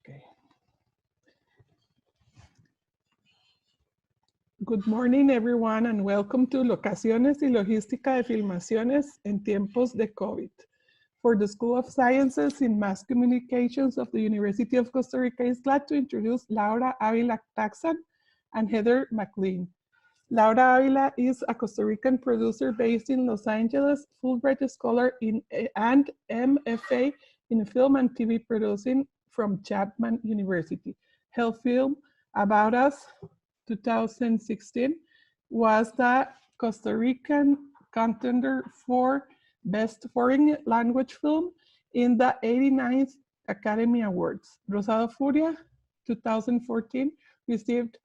Okay. Good morning, everyone, and welcome to Locaciones y logística de filmaciones en tiempos de COVID. For the School of Sciences in Mass Communications of the University of Costa Rica is glad to introduce Laura Avila Taxan and Heather McLean. Laura Avila is a Costa Rican producer based in Los Angeles, Fulbright Scholar and MFA in film and TV producing from Chapman University. Her film, About Us, 2016, was the Costa Rican contender for Best Foreign Language Film in the 89th Academy Awards. Rosado Furia, 2014, received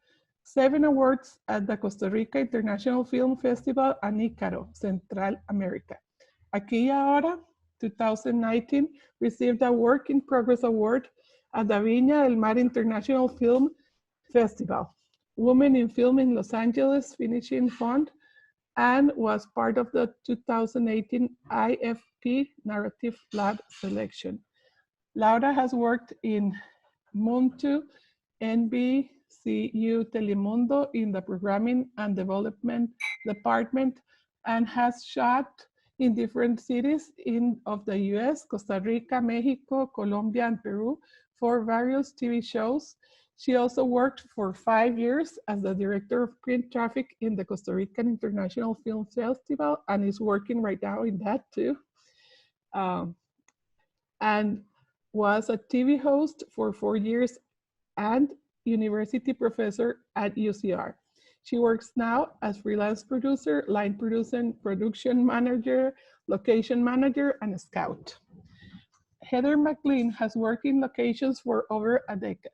7 awards at the Costa Rica International Film Festival and Ícaro, Central America. Aquí y Ahora, 2019, received a Work in Progress Award at the Viña del Mar International Film Festival. Women in Film in Los Angeles Finishing Fund, and was part of the 2018 IFP Narrative Lab selection. Laura has worked in Muntu, NBCU Telemundo in the Programming and Development Department, and has shot in different cities of the US, Costa Rica, Mexico, Colombia, and Peru for various TV shows. She also worked for 5 years as the director of print traffic in the Costa Rican International Film Festival and is working right now in that too. And was a TV host for 4 years and university professor at UCR. She works now as freelance producer, line producer, production manager, location manager, and a scout. Heather McLean has worked in locations for over a decade.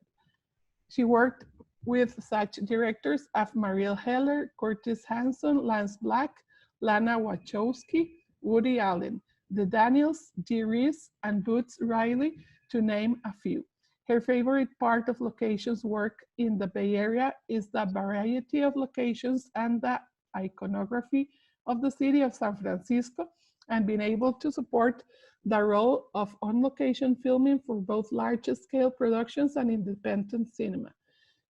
She worked with such directors as Mariel Heller, Curtis Hanson, Lance Black, Lana Wachowski, Woody Allen, The Daniels, Dee Reese, and Boots Riley, to name a few. Her favorite part of locations work in the Bay Area is the variety of locations and the iconography of the city of San Francisco, and being able to support the role of on-location filming for both large-scale productions and independent cinema.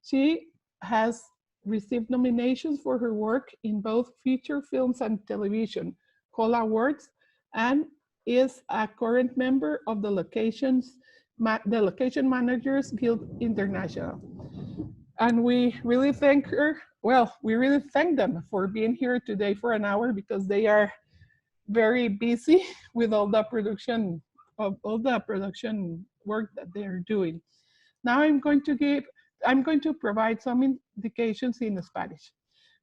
She has received nominations for her work in both feature films and television, COLA Awards, and is a current member of the Location Managers Guild International. And we really thank her, we really thank them for being here today for an hour, because they are very busy with all the production work that they're doing. Now I'm going to provide some indications in Spanish.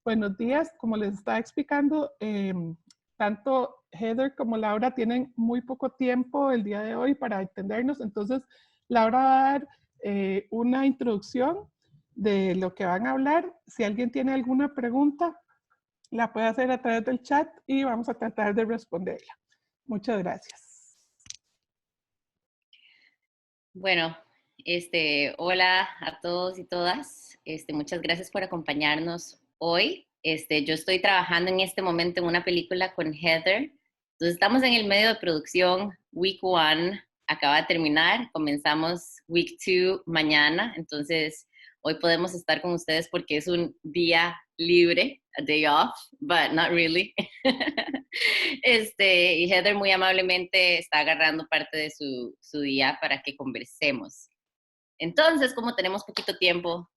Buenos días, como les estaba explicando, tanto Heather como Laura tienen muy poco tiempo el día de hoy para entendernos, entonces Laura va a dar una introducción de lo que van a hablar. Si alguien tiene alguna pregunta, la puede hacer a través del chat y vamos a tratar de responderla. Muchas gracias. Bueno, hola a todos y todas. Muchas gracias por acompañarnos hoy. Yo estoy trabajando en este momento en una película con Heather. Entonces estamos en el medio de producción. Week 1 acaba de terminar. Comenzamos Week 2 mañana. Entonces hoy podemos estar con ustedes porque es un día libre, a day off, but not really. Y Heather muy amablemente está agarrando parte de su día para que conversemos. Entonces, como tenemos poquito tiempo,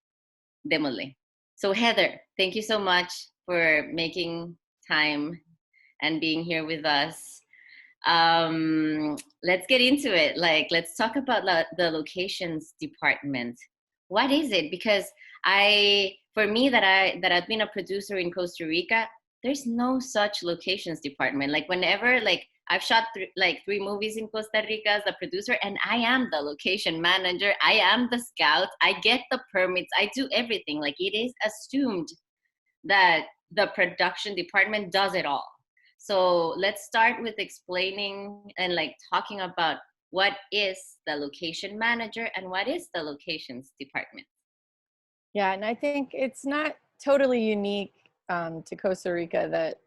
démosle. So Heather, thank you so much for making time and being here with us. Let's get into it. Let's talk about the locations department. What is it? Because for me that I've been a producer in Costa Rica, there's no such locations department. Whenever I've shot 3 movies in Costa Rica as the producer, and I am the location manager, I am the scout, I get the permits, I do everything. It is assumed that the production department does it all. So let's start with explaining and talking about what is the location manager and what is the locations department. Yeah, and I think it's not totally unique to Costa Rica that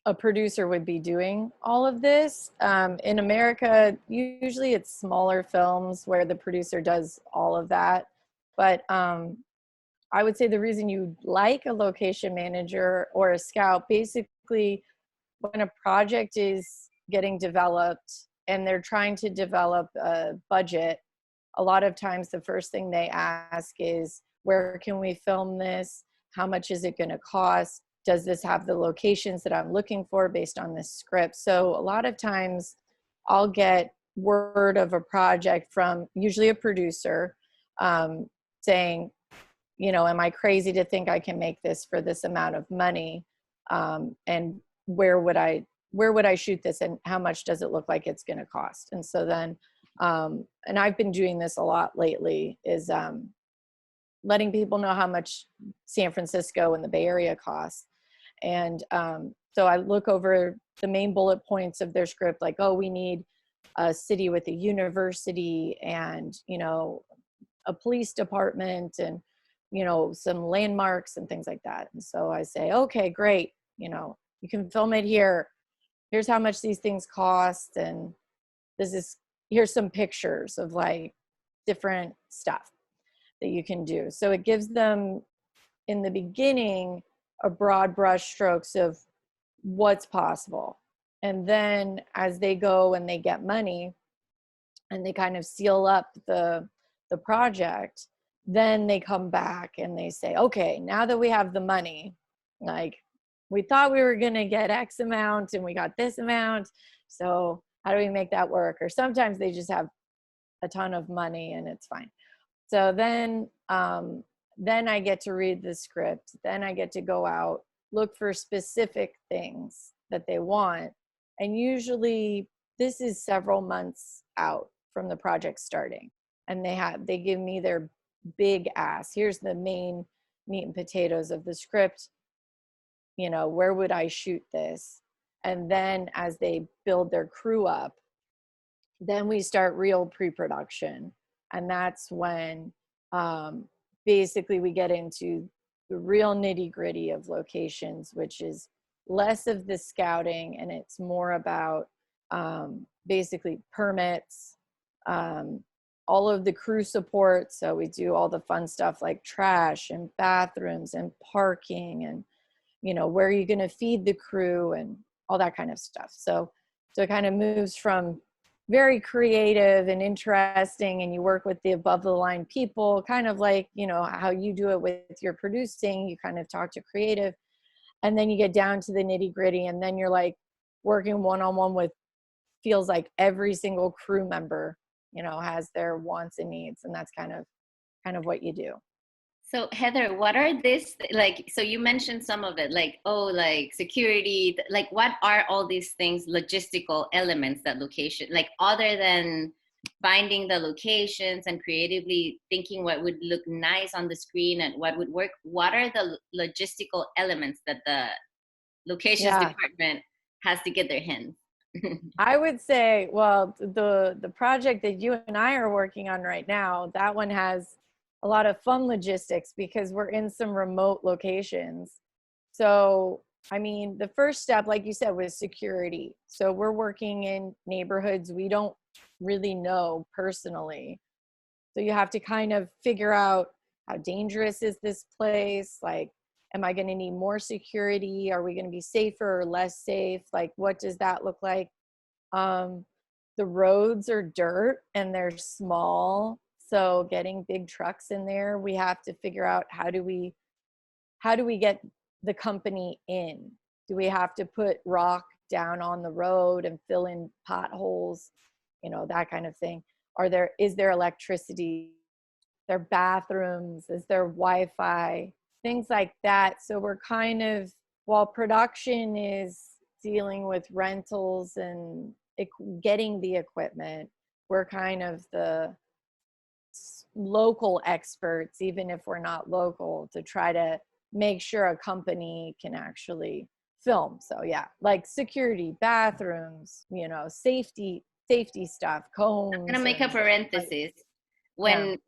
a producer would be doing all of this. In America, usually it's smaller films where the producer does all of that. But I would say the reason you like a location manager or a scout, basically when a project is getting developed and they're trying to develop a budget, a lot of times the first thing they ask is, where can we film this? How much is it going to cost? Does this have the locations that I'm looking for based on this script? So a lot of times I'll get word of a project from usually a producer saying, you know, am I crazy to think I can make this for this amount of money? And where would I shoot this, and how much does it look like it's going to cost? And so then, and I've been doing this a lot lately, is letting people know how much San Francisco and the Bay Area costs. And so I look over the main bullet points of their script, like, oh, we need a city with a university and, you know, a police department and, you know, some landmarks and things like that. And so I say, okay, great. You know, you can film it here. Here's how much these things cost. And here's some pictures of like different stuff that you can do. So it gives them in the beginning a broad brush strokes of what's possible. And then as they go and they get money and they kind of seal up the project, then they come back and they say, okay, now that we have the money, like we thought we were going to get X amount and we got this amount. So how do we make that work? Or sometimes they just have a ton of money and it's fine. So then I get to read the script. Then I get to go out, look for specific things that they want. And usually this is several months out from the project starting. And they give me their big ask. Here's the main meat and potatoes of the script. You know, where would I shoot this? And then as they build their crew up, then we start real pre-production. And that's when basically we get into the real nitty-gritty of locations, which is less of the scouting and it's more about basically permits, all of the crew support. So we do all the fun stuff like trash and bathrooms and parking and, you know, where are you going to feed the crew and all that kind of stuff. So it kind of moves from very creative and interesting, and you work with the above the line people, kind of like, you know, how you do it with your producing, you kind of talk to creative, and then you get down to the nitty gritty, and then you're like working one-on-one with, feels like every single crew member, you know, has their wants and needs, and that's kind of what you do. So Heather, what are this, like, so you mentioned some of it, like, oh, like security, like what are all these things, logistical elements that location, like other than finding the locations and creatively thinking what would look nice on the screen and what would work, what are the logistical elements that the locations department has to get their hands? I would say, well, the project that you and I are working on right now, that one has a lot of fun logistics because we're in some remote locations. So, I mean, the first step, like you said, was security. So we're working in neighborhoods we don't really know personally. So you have to kind of figure out, how dangerous is this place? Like, am I going to need more security? Are we going to be safer or less safe? Like, what does that look like? The roads are dirt and they're small. So getting big trucks in there, we have to figure out how do we get the company in? Do we have to put rock down on the road and fill in potholes? You know, that kind of thing. Is there electricity? There bathrooms? Is there Wi-Fi? Things like that. So we're kind of, while production is dealing with rentals and getting the equipment, we're kind of the local experts, even if we're not local, to try to make sure a company can actually film. So yeah, like security, bathrooms, you know, safety stuff, cones. I'm gonna make a parenthesis. When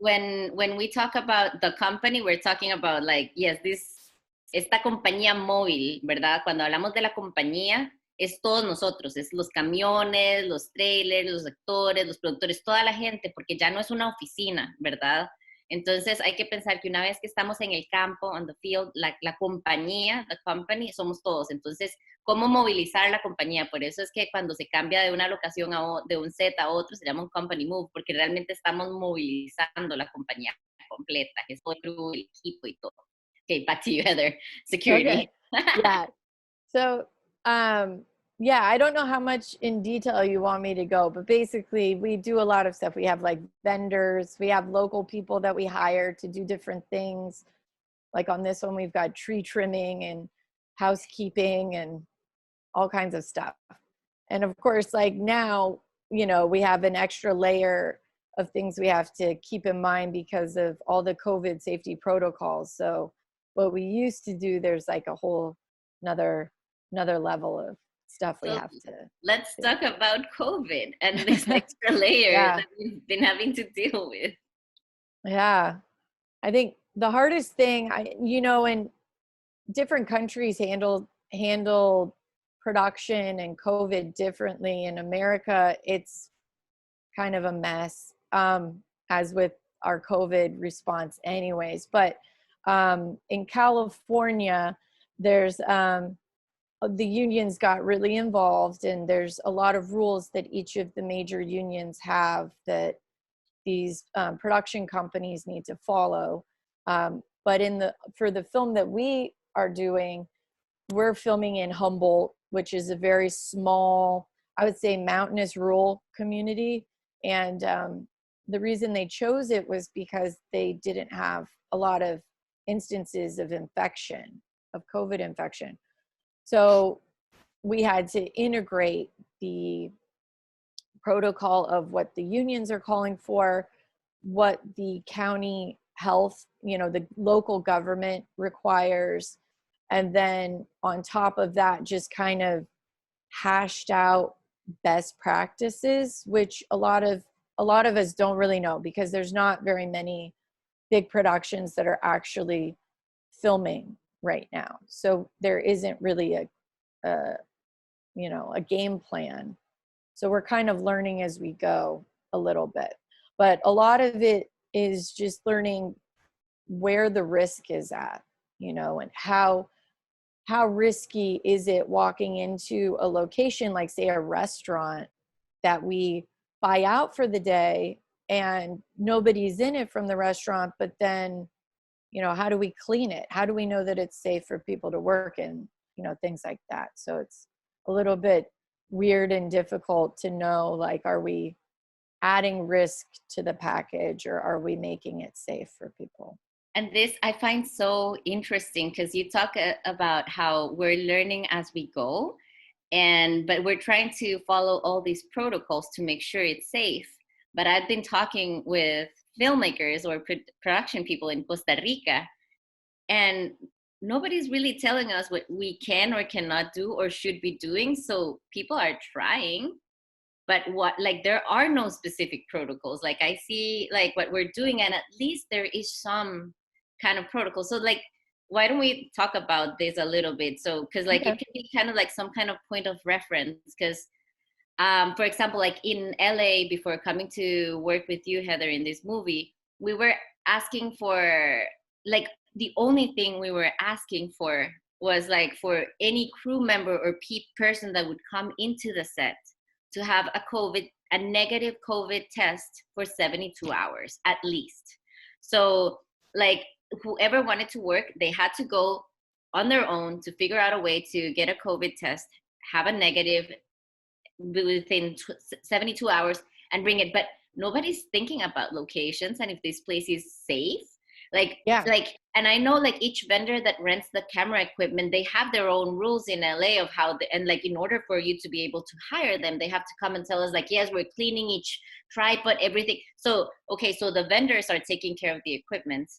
we talk about the company, we're talking about like, yes, this esta compañía móvil, ¿verdad? Cuando hablamos de la compañía, es todos nosotros, es los camiones, los trailers, los actores, los productores, toda la gente, porque ya no es una oficina, ¿verdad? Entonces hay que pensar que una vez que estamos en el campo, on the field, la compañía, the company, somos todos. Entonces, ¿cómo movilizar la compañía? Por eso es que cuando se cambia de una locación de un set a otro, se llama un company move, porque realmente estamos movilizando la compañía completa, que es todo el equipo y todo. Okay, back to you, Heather. Security. Okay. Yeah. So, yeah, I don't know how much in detail you want me to go, but basically we do a lot of stuff. We have like vendors, we have local people that we hire to do different things. Like on this one, we've got tree trimming and housekeeping and all kinds of stuff. And of course, like now, you know, we have an extra layer of things we have to keep in mind because of all the COVID safety protocols. So what we used to do, there's like a whole another level of stuff we have to let's do. talk about COVID and this extra layer Yeah. that we've been having to deal with. Yeah. I think the hardest thing, you know, in different countries handle production and COVID differently. In America, it's kind of a mess, as with our COVID response anyways. But in California, there's the unions got really involved, and there's a lot of rules that each of the major unions have that these production companies need to follow. But for the film that we are doing, we're filming in Humboldt, which is a very small, I would say, mountainous rural community. And the reason they chose it was because they didn't have a lot of instances of infection, of COVID infection. So we had to integrate the protocol of what the unions are calling for, what the county health, you know, the local government requires, and then on top of that, just kind of hashed out best practices, which a lot of us don't really know because there's not very many big productions that are actually filming right now. So there isn't really a you know, a game plan. So we're kind of learning as we go a little bit. But a lot of it is just learning where the risk is at, you know, and how risky is it walking into a location like, say, a restaurant that we buy out for the day and nobody's in it from the restaurant, but then, you know, how do we clean it? How do we know that it's safe for people to work in, you know, things like that. So it's a little bit weird and difficult to know, like, are we adding risk to the package or are we making it safe for people? And this I find so interesting because you talk about how we're learning as we go, but we're trying to follow all these protocols to make sure it's safe. But I've been talking with filmmakers or production people in Costa Rica, and nobody's really telling us what we can or cannot do or should be doing. So people are trying, but there are no specific protocols. Like I see like what we're doing, and at least there is some kind of protocol. So like, why don't we talk about this a little bit? So, because like it can be kind of like some kind of point of reference. Because, for example, like in LA, before coming to work with you, Heather, in this movie, we were asking for like, the only thing we were asking for was like for any crew member or person that would come into the set to have a negative COVID test for 72 hours at least. So like whoever wanted to work, they had to go on their own to figure out a way to get a COVID test, have a negative within 72 hours and bring it. But nobody's thinking about locations and if this place is safe. And I know like each vendor that rents the camera equipment, they have their own rules in LA of how and like in order for you to be able to hire them, they have to come and tell us like, yes, we're cleaning each tripod, everything. So okay, so the vendors are taking care of the equipment.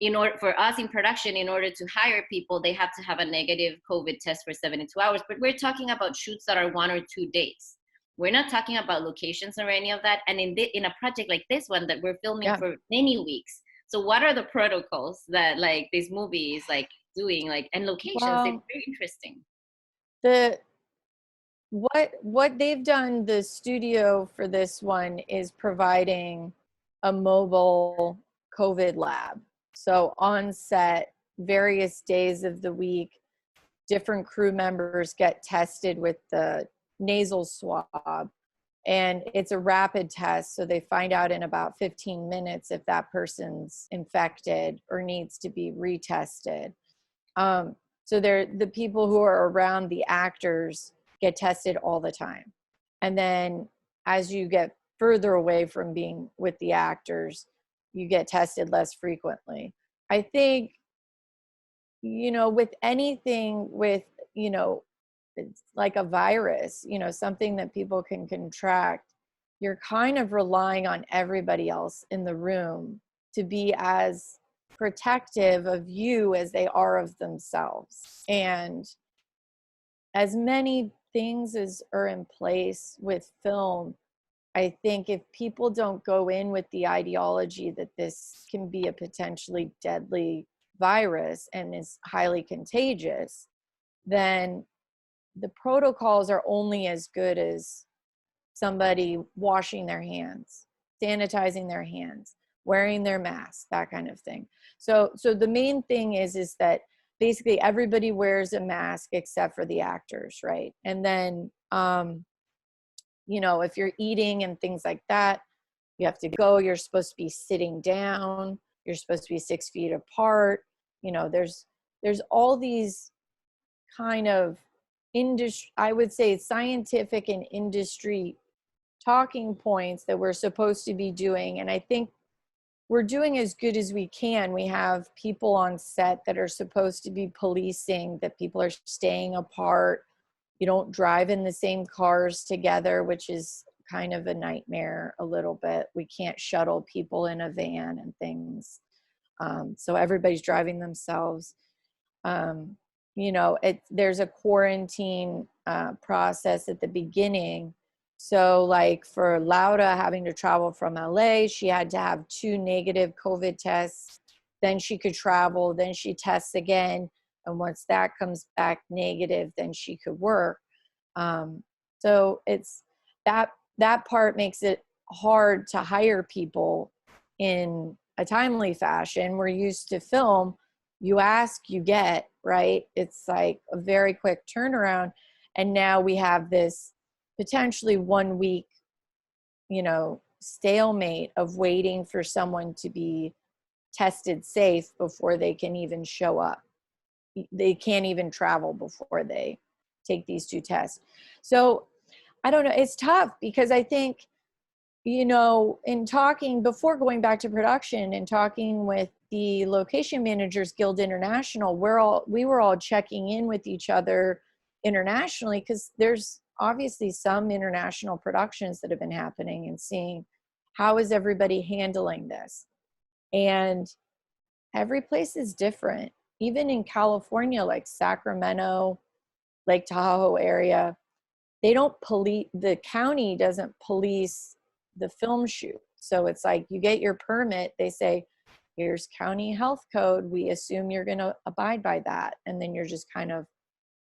In order for us in production, in order to hire people, they have to have a negative COVID test for 72 hours. But we're talking about shoots that are 1 or 2 days. We're not talking about locations or any of that. And in a project like this one that we're filming for many weeks, So what are the protocols that like this movie is like doing, like, and locations? Well, it's very interesting. What they've done, the studio for this one is providing a mobile COVID lab. So on set, various days of the week, different crew members get tested with the nasal swab, and it's a rapid test. So they find out in about 15 minutes if that person's infected or needs to be retested. So the people who are around the actors get tested all the time. And then as you get further away from being with the actors, you get tested less frequently. I think, with anything with, it's like a virus, something that people can contract, you're kind of relying on everybody else in the room to be as protective of you as they are of themselves. And as many things as are in place with film, I think if people don't go in with the ideology that this can be a potentially deadly virus and is highly contagious, then the protocols are only as good as somebody washing their hands, sanitizing their hands, wearing their mask, that kind of thing. So the main thing is that basically everybody wears a mask except for the actors, right? And then, if you're eating and things like that, you have to go, you're supposed to be sitting down, you're supposed to be 6 feet apart. There's all these kind of industry, I would say scientific and industry talking points that we're supposed to be doing. And I think we're doing as good as we can. We have people on set that are supposed to be policing that people are staying apart. You don't drive in the same cars together, which is kind of a nightmare a little bit. We can't shuttle people in a van and things. So everybody's driving themselves. There's a quarantine process at the beginning. So like for Laura having to travel from LA, she had to have 2 negative COVID tests. Then she could travel, then she tests again. And once that comes back negative, then she could work. So it's that part makes it hard to hire people in a timely fashion. We're used to film. You ask, you get, right? It's like a very quick turnaround. And now we have this potentially 1 week, stalemate of waiting for someone to be tested safe before they can even show up. They can't even travel before they take these 2 tests. So I don't know, it's tough because I think, in talking before going back to production and talking with the Location Managers Guild International, we were all checking in with each other internationally because there's obviously some international productions that have been happening, and seeing how is everybody handling this. And every place is different. Even in California, like Sacramento, Lake Tahoe area, the county doesn't police the film shoot. So it's like you get your permit, they say, here's county health code, we assume you're going to abide by that, and then you're just kind of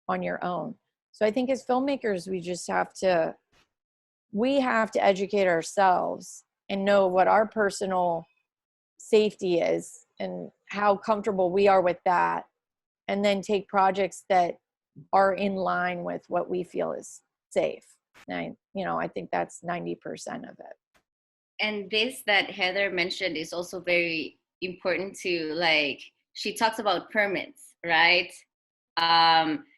on your own. So I think as filmmakers, we have to educate ourselves and know what our personal safety is and how comfortable we are with that, and then take projects that are in line with what we feel is safe. And I think that's 90% of it. And this that Heather mentioned is also very important to, like, she talks about permits, right?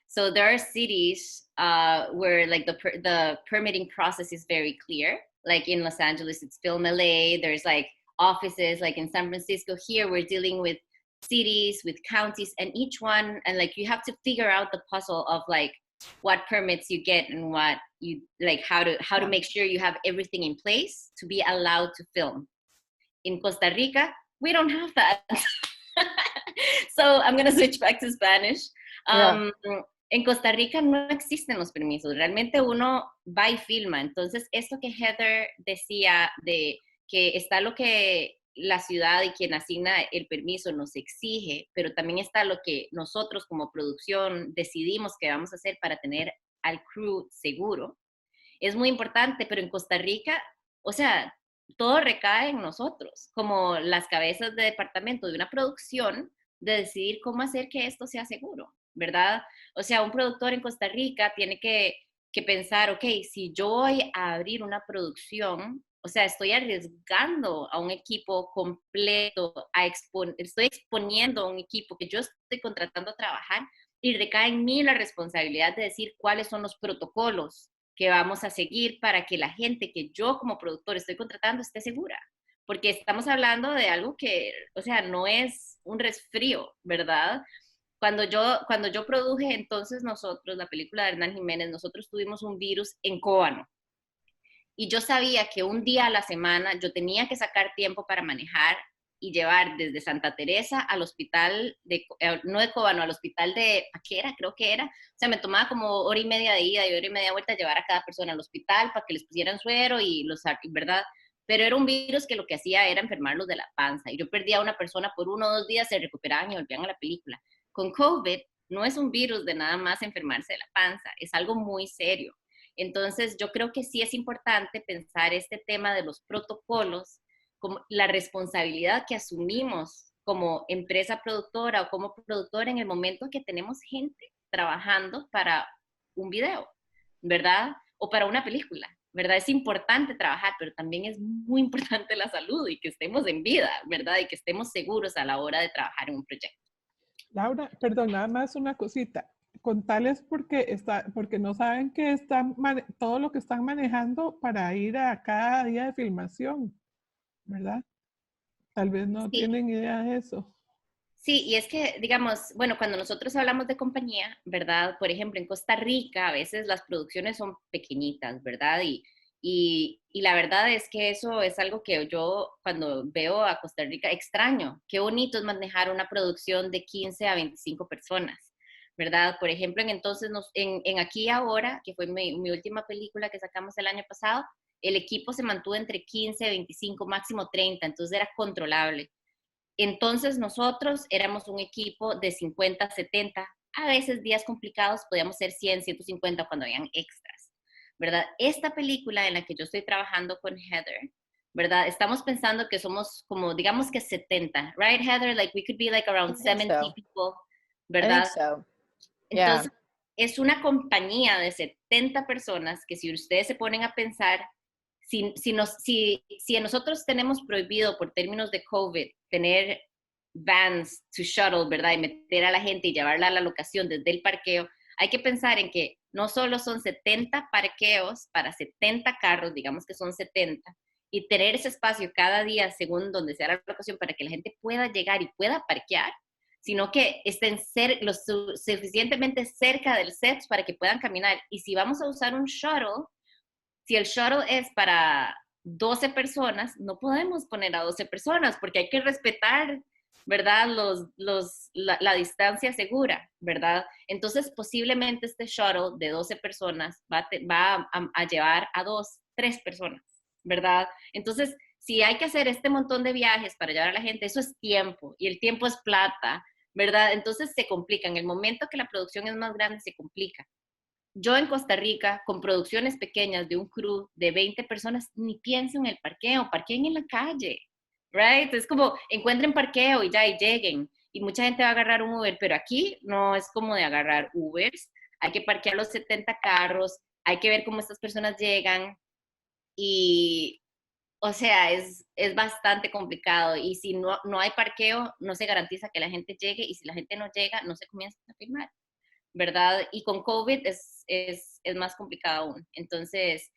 So there are cities where like the permitting process is very clear. Like in Los Angeles, it's Film LA. There's like offices, like in San Francisco. Here we're dealing with cities, with counties, and each one, and like you have to figure out the puzzle of like what permits you get and what you like, how to make sure you have everything in place to be allowed to film. In Costa Rica, we don't have that. So I'm gonna switch back to Spanish. En Costa Rica no existen los permisos. Realmente uno va y filma. Entonces, esto que Heather decía de que está lo que la ciudad y quien asigna el permiso nos exige, pero también está lo que nosotros como producción decidimos que vamos a hacer para tener al crew seguro. Es muy importante, pero en Costa Rica, o sea, todo recae en nosotros, como las cabezas de departamento de una producción, de decidir cómo hacer que esto sea seguro, ¿verdad? O sea, un productor en Costa Rica tiene que pensar, ok, si yo voy a abrir una producción, o sea, estoy arriesgando a un equipo completo, estoy exponiendo a un equipo que yo estoy contratando a trabajar y recae en mí la responsabilidad de decir cuáles son los protocolos que vamos a seguir para que la gente que yo como productor estoy contratando esté segura. Porque estamos hablando de algo que, o sea, no es un resfrío, ¿verdad? Cuando yo produje entonces nosotros, la película de Hernán Jiménez, nosotros tuvimos un virus en Cóbano. Y yo sabía que un día a la semana yo tenía que sacar tiempo para manejar y llevar desde Santa Teresa al hospital, no de Cóbano, al hospital de Paquera, creo que era. O sea, me tomaba como hora y media de ida y hora y media de vuelta llevar a cada persona al hospital para que les pusieran suero y ¿verdad? Pero era un virus que lo que hacía era enfermarlos de la panza. Y yo perdía a una persona por 1 o 2 días, se recuperaban y volvían a la película. Con COVID no es un virus de nada más enfermarse de la panza, es algo muy serio. Entonces, yo creo que sí es importante pensar este tema de los protocolos, como la responsabilidad que asumimos como empresa productora o como productora en el momento que tenemos gente trabajando para un video, ¿verdad? O para una película, ¿verdad? Es importante trabajar, pero también es muy importante la salud y que estemos en vida, ¿verdad? Y que estemos seguros a la hora de trabajar en un proyecto. Laura, perdón, nada más una cosita. Contarles porque no saben que todo lo que están manejando para ir a cada día de filmación, ¿verdad? Tal vez no Sí, tienen idea de eso. sí, y es que, digamos, bueno, cuando nosotros hablamos de compañía, ¿verdad? Por ejemplo, en Costa Rica a veces las producciones son pequeñitas, ¿verdad? Y la verdad es que eso es algo que yo cuando veo a Costa Rica extraño. Qué bonito es manejar una producción de 15 a 25 personas, ¿verdad? Por ejemplo, en Aquí y Ahora, que fue mi última película que sacamos el año pasado, el equipo se mantuvo entre 15, 25, máximo 30, entonces era controlable. Entonces nosotros éramos un equipo de 50, 70, a veces días complicados podíamos ser 100, 150 cuando habían extras, ¿verdad? Esta película en la que yo estoy trabajando con Heather, ¿verdad? Estamos pensando que somos como, digamos que 70, right, Heather? Like we could be like around I think 70 so. people, I think ¿verdad? so. Yeah. Entonces, es una compañía de 70 personas que si ustedes se ponen a pensar, si nosotros tenemos prohibido por términos de COVID tener vans to shuttle, ¿verdad? Y meter a la gente y llevarla a la locación desde el parqueo, hay que pensar en que no solo son 70 parqueos para 70 carros, digamos que son 70, y tener ese espacio cada día según donde sea la locación para que la gente pueda llegar y pueda parquear, sino que estén lo suficientemente cerca del set para que puedan caminar. Y si vamos a usar un shuttle, si el shuttle es para 12 personas, no podemos poner a 12 personas porque hay que respetar, ¿verdad? La distancia segura, ¿verdad? Entonces, posiblemente este shuttle de 12 personas va a llevar a 3 personas, ¿verdad? Entonces, si hay que hacer este montón de viajes para llevar a la gente, eso es tiempo y el tiempo es plata, ¿verdad? Entonces se complica. En el momento que la producción es más grande, se complica. Yo en Costa Rica, con producciones pequeñas de un crew de 20 personas, ni pienso en el parqueo, parqueen en la calle, right? Es como, encuentren parqueo y ya, y lleguen. Y mucha gente va a agarrar un Uber, pero aquí no es como de agarrar Ubers. Hay que parquear los 70 carros, hay que ver cómo estas personas llegan y, o sea, es bastante complicado. Y si no hay parqueo, no se garantiza que la gente llegue y si la gente no llega, no se comienza a filmar, ¿verdad? Y con COVID es más complicado aún. Entonces,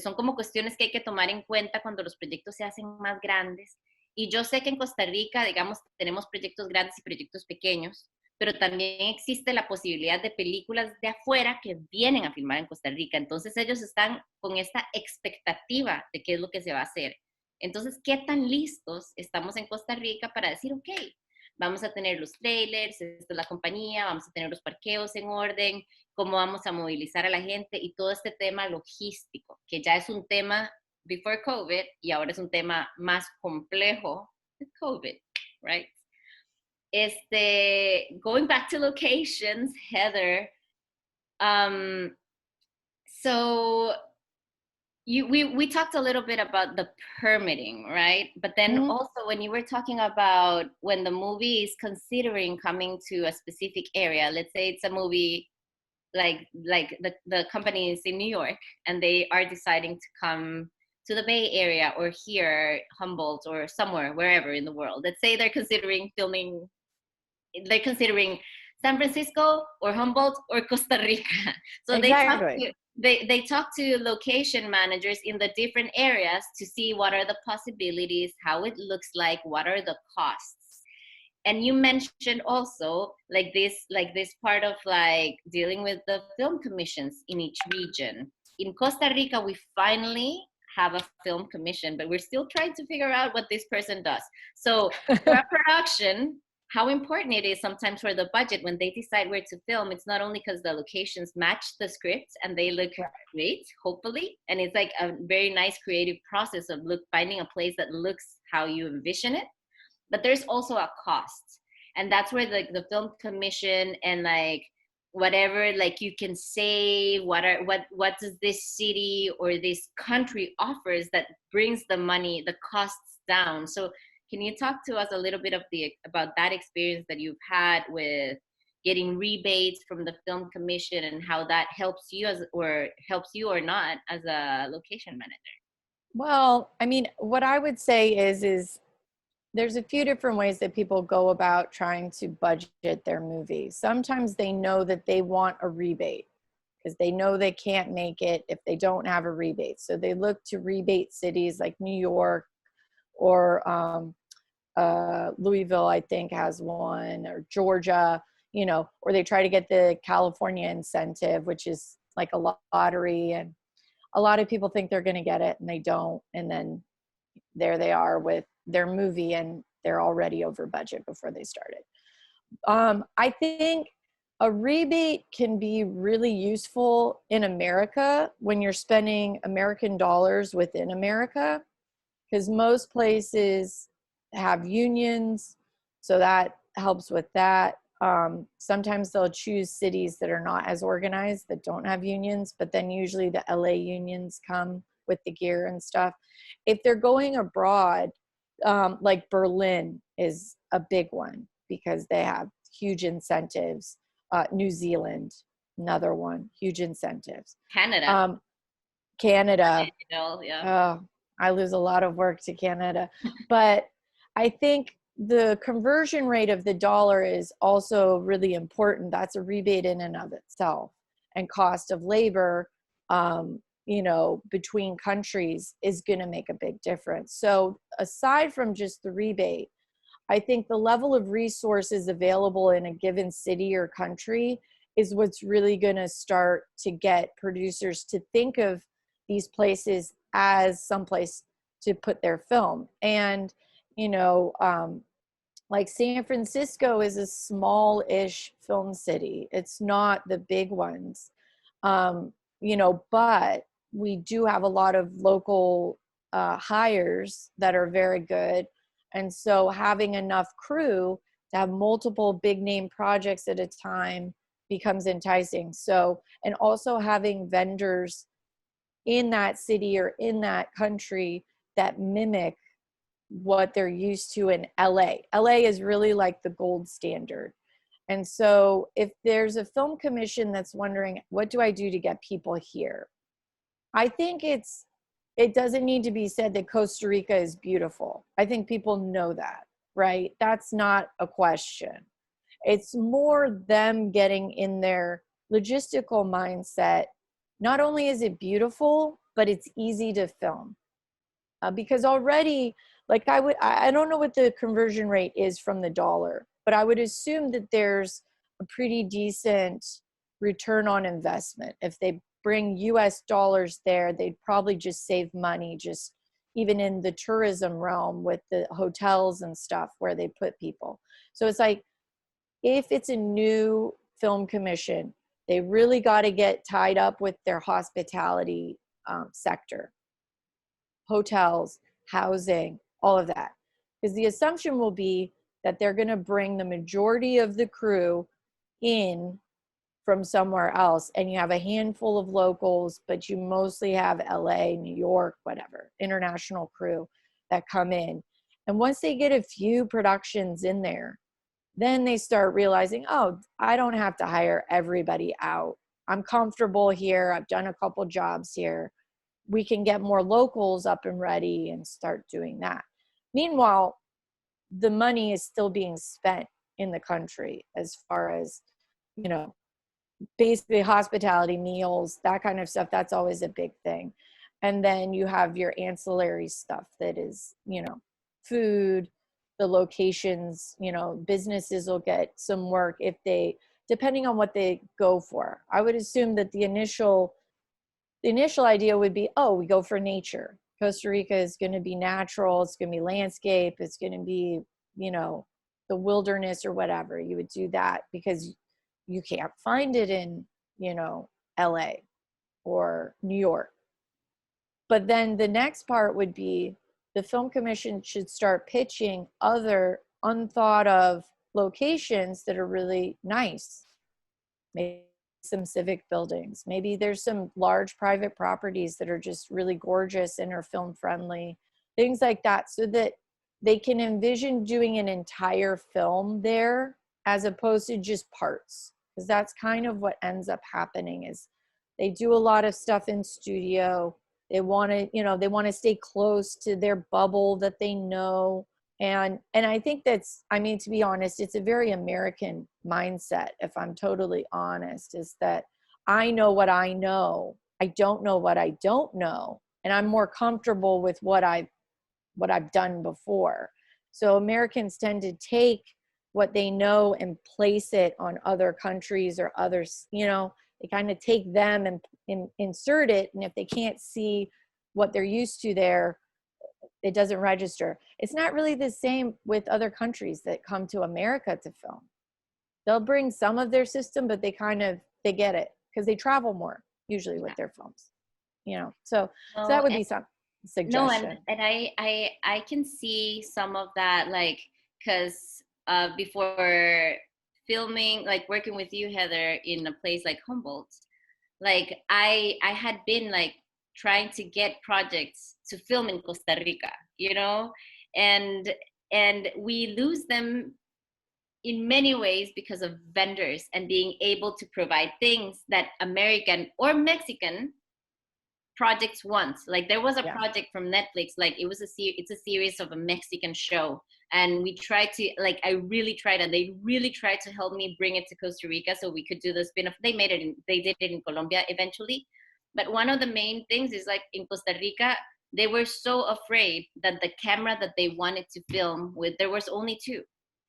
son como cuestiones que hay que tomar en cuenta cuando los proyectos se hacen más grandes. Y yo sé que en Costa Rica, digamos, tenemos proyectos grandes y proyectos pequeños, pero también existe la posibilidad de películas de afuera que vienen a filmar en Costa Rica. Entonces ellos están con esta expectativa de qué es lo que se va a hacer. Entonces, ¿qué tan listos estamos en Costa Rica para decir, ok, vamos a tener los trailers, esta es la compañía, vamos a tener los parqueos en orden, cómo vamos a movilizar a la gente y todo este tema logístico, que ya es un tema before COVID y ahora es un tema más complejo with COVID, right? Going back to locations, Heather, so we talked a little bit about the permitting, right? But then also when you were talking about when the movie is considering coming to a specific area, let's say it's a movie like the company is in New York and they are deciding to come to the Bay Area or here, Humboldt or somewhere, wherever in the world. Let's say they're considering San Francisco or Humboldt or Costa Rica. So exactly. they talk to location managers in the different areas to see what are the possibilities, how it looks like, what are the costs. And you mentioned also like this part of like dealing with the film commissions in each region. In Costa Rica, we finally have a film commission, but we're still trying to figure out what this person does. So for a production, how important it is sometimes for the budget when they decide where to film. It's not only because the locations match the script and they look great, hopefully, and it's like a very nice creative process of finding a place that looks how you envision it, but there's also a cost, and that's where the film commission and like whatever like you can say what does this city or this country offers that brings the money, the costs down. So can you talk to us a little bit about that experience that you've had with getting rebates from the film commission and how that helps you or not as a location manager? Well, I mean, what I would say is there's a few different ways that people go about trying to budget their movie. Sometimes they know that they want a rebate because they know they can't make it if they don't have a rebate. So they look to rebate cities like New York or Louisville, I think, has one, or Georgia, or they try to get the California incentive, which is like a lottery. And a lot of people think they're going to get it and they don't. And then there they are with their movie and they're already over budget before they started. I think a rebate can be really useful in America when you're spending American dollars within America, because most places have unions, so that helps with that. Sometimes they'll choose cities that are not as organized, that don't have unions, but then usually the LA unions come with the gear and stuff. If they're going abroad, like Berlin is a big one because they have huge incentives. New Zealand, another one, huge incentives. Canada. Yeah. I lose a lot of work to Canada. But I think the conversion rate of the dollar is also really important. That's a rebate in and of itself. And cost of labor, between countries is going to make a big difference. So aside from just the rebate, I think the level of resources available in a given city or country is what's really going to start to get producers to think of these places as someplace to put their film. And, like San Francisco is a small-ish film city. It's not the big ones, but we do have a lot of local hires that are very good. And so having enough crew to have multiple big name projects at a time becomes enticing. So, and also having vendors in that city or in that country that mimic what they're used to in LA. LA is really like the gold standard. And so if there's a film commission that's wondering, what do I do to get people here? I think it doesn't need to be said that Costa Rica is beautiful. I think people know that, right? That's not a question. It's more them getting in their logistical mindset. Not only is it beautiful, but it's easy to film. Because already, like I don't know what the conversion rate is from the dollar, but I would assume that there's a pretty decent return on investment. If they bring US dollars there, they'd probably just save money, just even in the tourism realm with the hotels and stuff where they put people. So it's like, if it's a new film commission, they really got to get tied up with their hospitality sector. hotels, housing, all of that. Because the assumption will be that they're going to bring the majority of the crew in from somewhere else, and you have a handful of locals, but you mostly have LA, New York, whatever, international crew that come in. And once they get a few productions in there, then they start realizing, oh, I don't have to hire everybody out. I'm comfortable here. I've done a couple jobs here. We can get more locals up and ready and start doing that. Meanwhile, the money is still being spent in the country as far as, you know, basically hospitality, meals, that kind of stuff. That's always a big thing. And then you have your ancillary stuff that is, you know, food, the locations, you know, businesses will get some work if they, depending on what they go for. I would assume that the initial idea would be, oh, we go for nature. Costa Rica is going to be natural. It's going to be landscape. It's going to be, you know, the wilderness or whatever. You would do that because you can't find it in, you know, LA or New York. But then the next part would be the film commission should start pitching other unthought of locations that are really nice. Maybe some civic buildings. Maybe there's some large private properties that are just really gorgeous and are film friendly. Things like that, so that they can envision doing an entire film there as opposed to just parts. Because that's kind of what ends up happening is they do a lot of stuff in studio. They want to, you know, they want to stay close to their bubble that they know. And I think that's, I mean, to be honest, it's a very American mindset, if I'm totally honest, is that I know what I know. I don't know what I don't know. And I'm more comfortable with what I've done before. So Americans tend to take what they know and place it on other countries or others, you know, they kind of take them and insert it. And if they can't see what they're used to there, it doesn't register. It's not really the same with other countries that come to America to film. They'll bring some of their system, but they get it because they travel more usually with their films, you know. So that would be some suggestion. No, and I can see some of that, like, because before filming, like working with you, Heather, in a place like Humboldt, like I had been like trying to get projects to film in Costa Rica, you know, and we lose them in many ways because of vendors and being able to provide things that American or Mexican projects want. Like there was a project from Netflix, like it's a series of a Mexican show, and we tried to, like, I really tried, and they really tried to help me bring it to Costa Rica so we could do the spin-off. They did it in Colombia eventually, but one of the main things is, like, in Costa Rica they were so afraid that the camera that they wanted to film with, there was only two.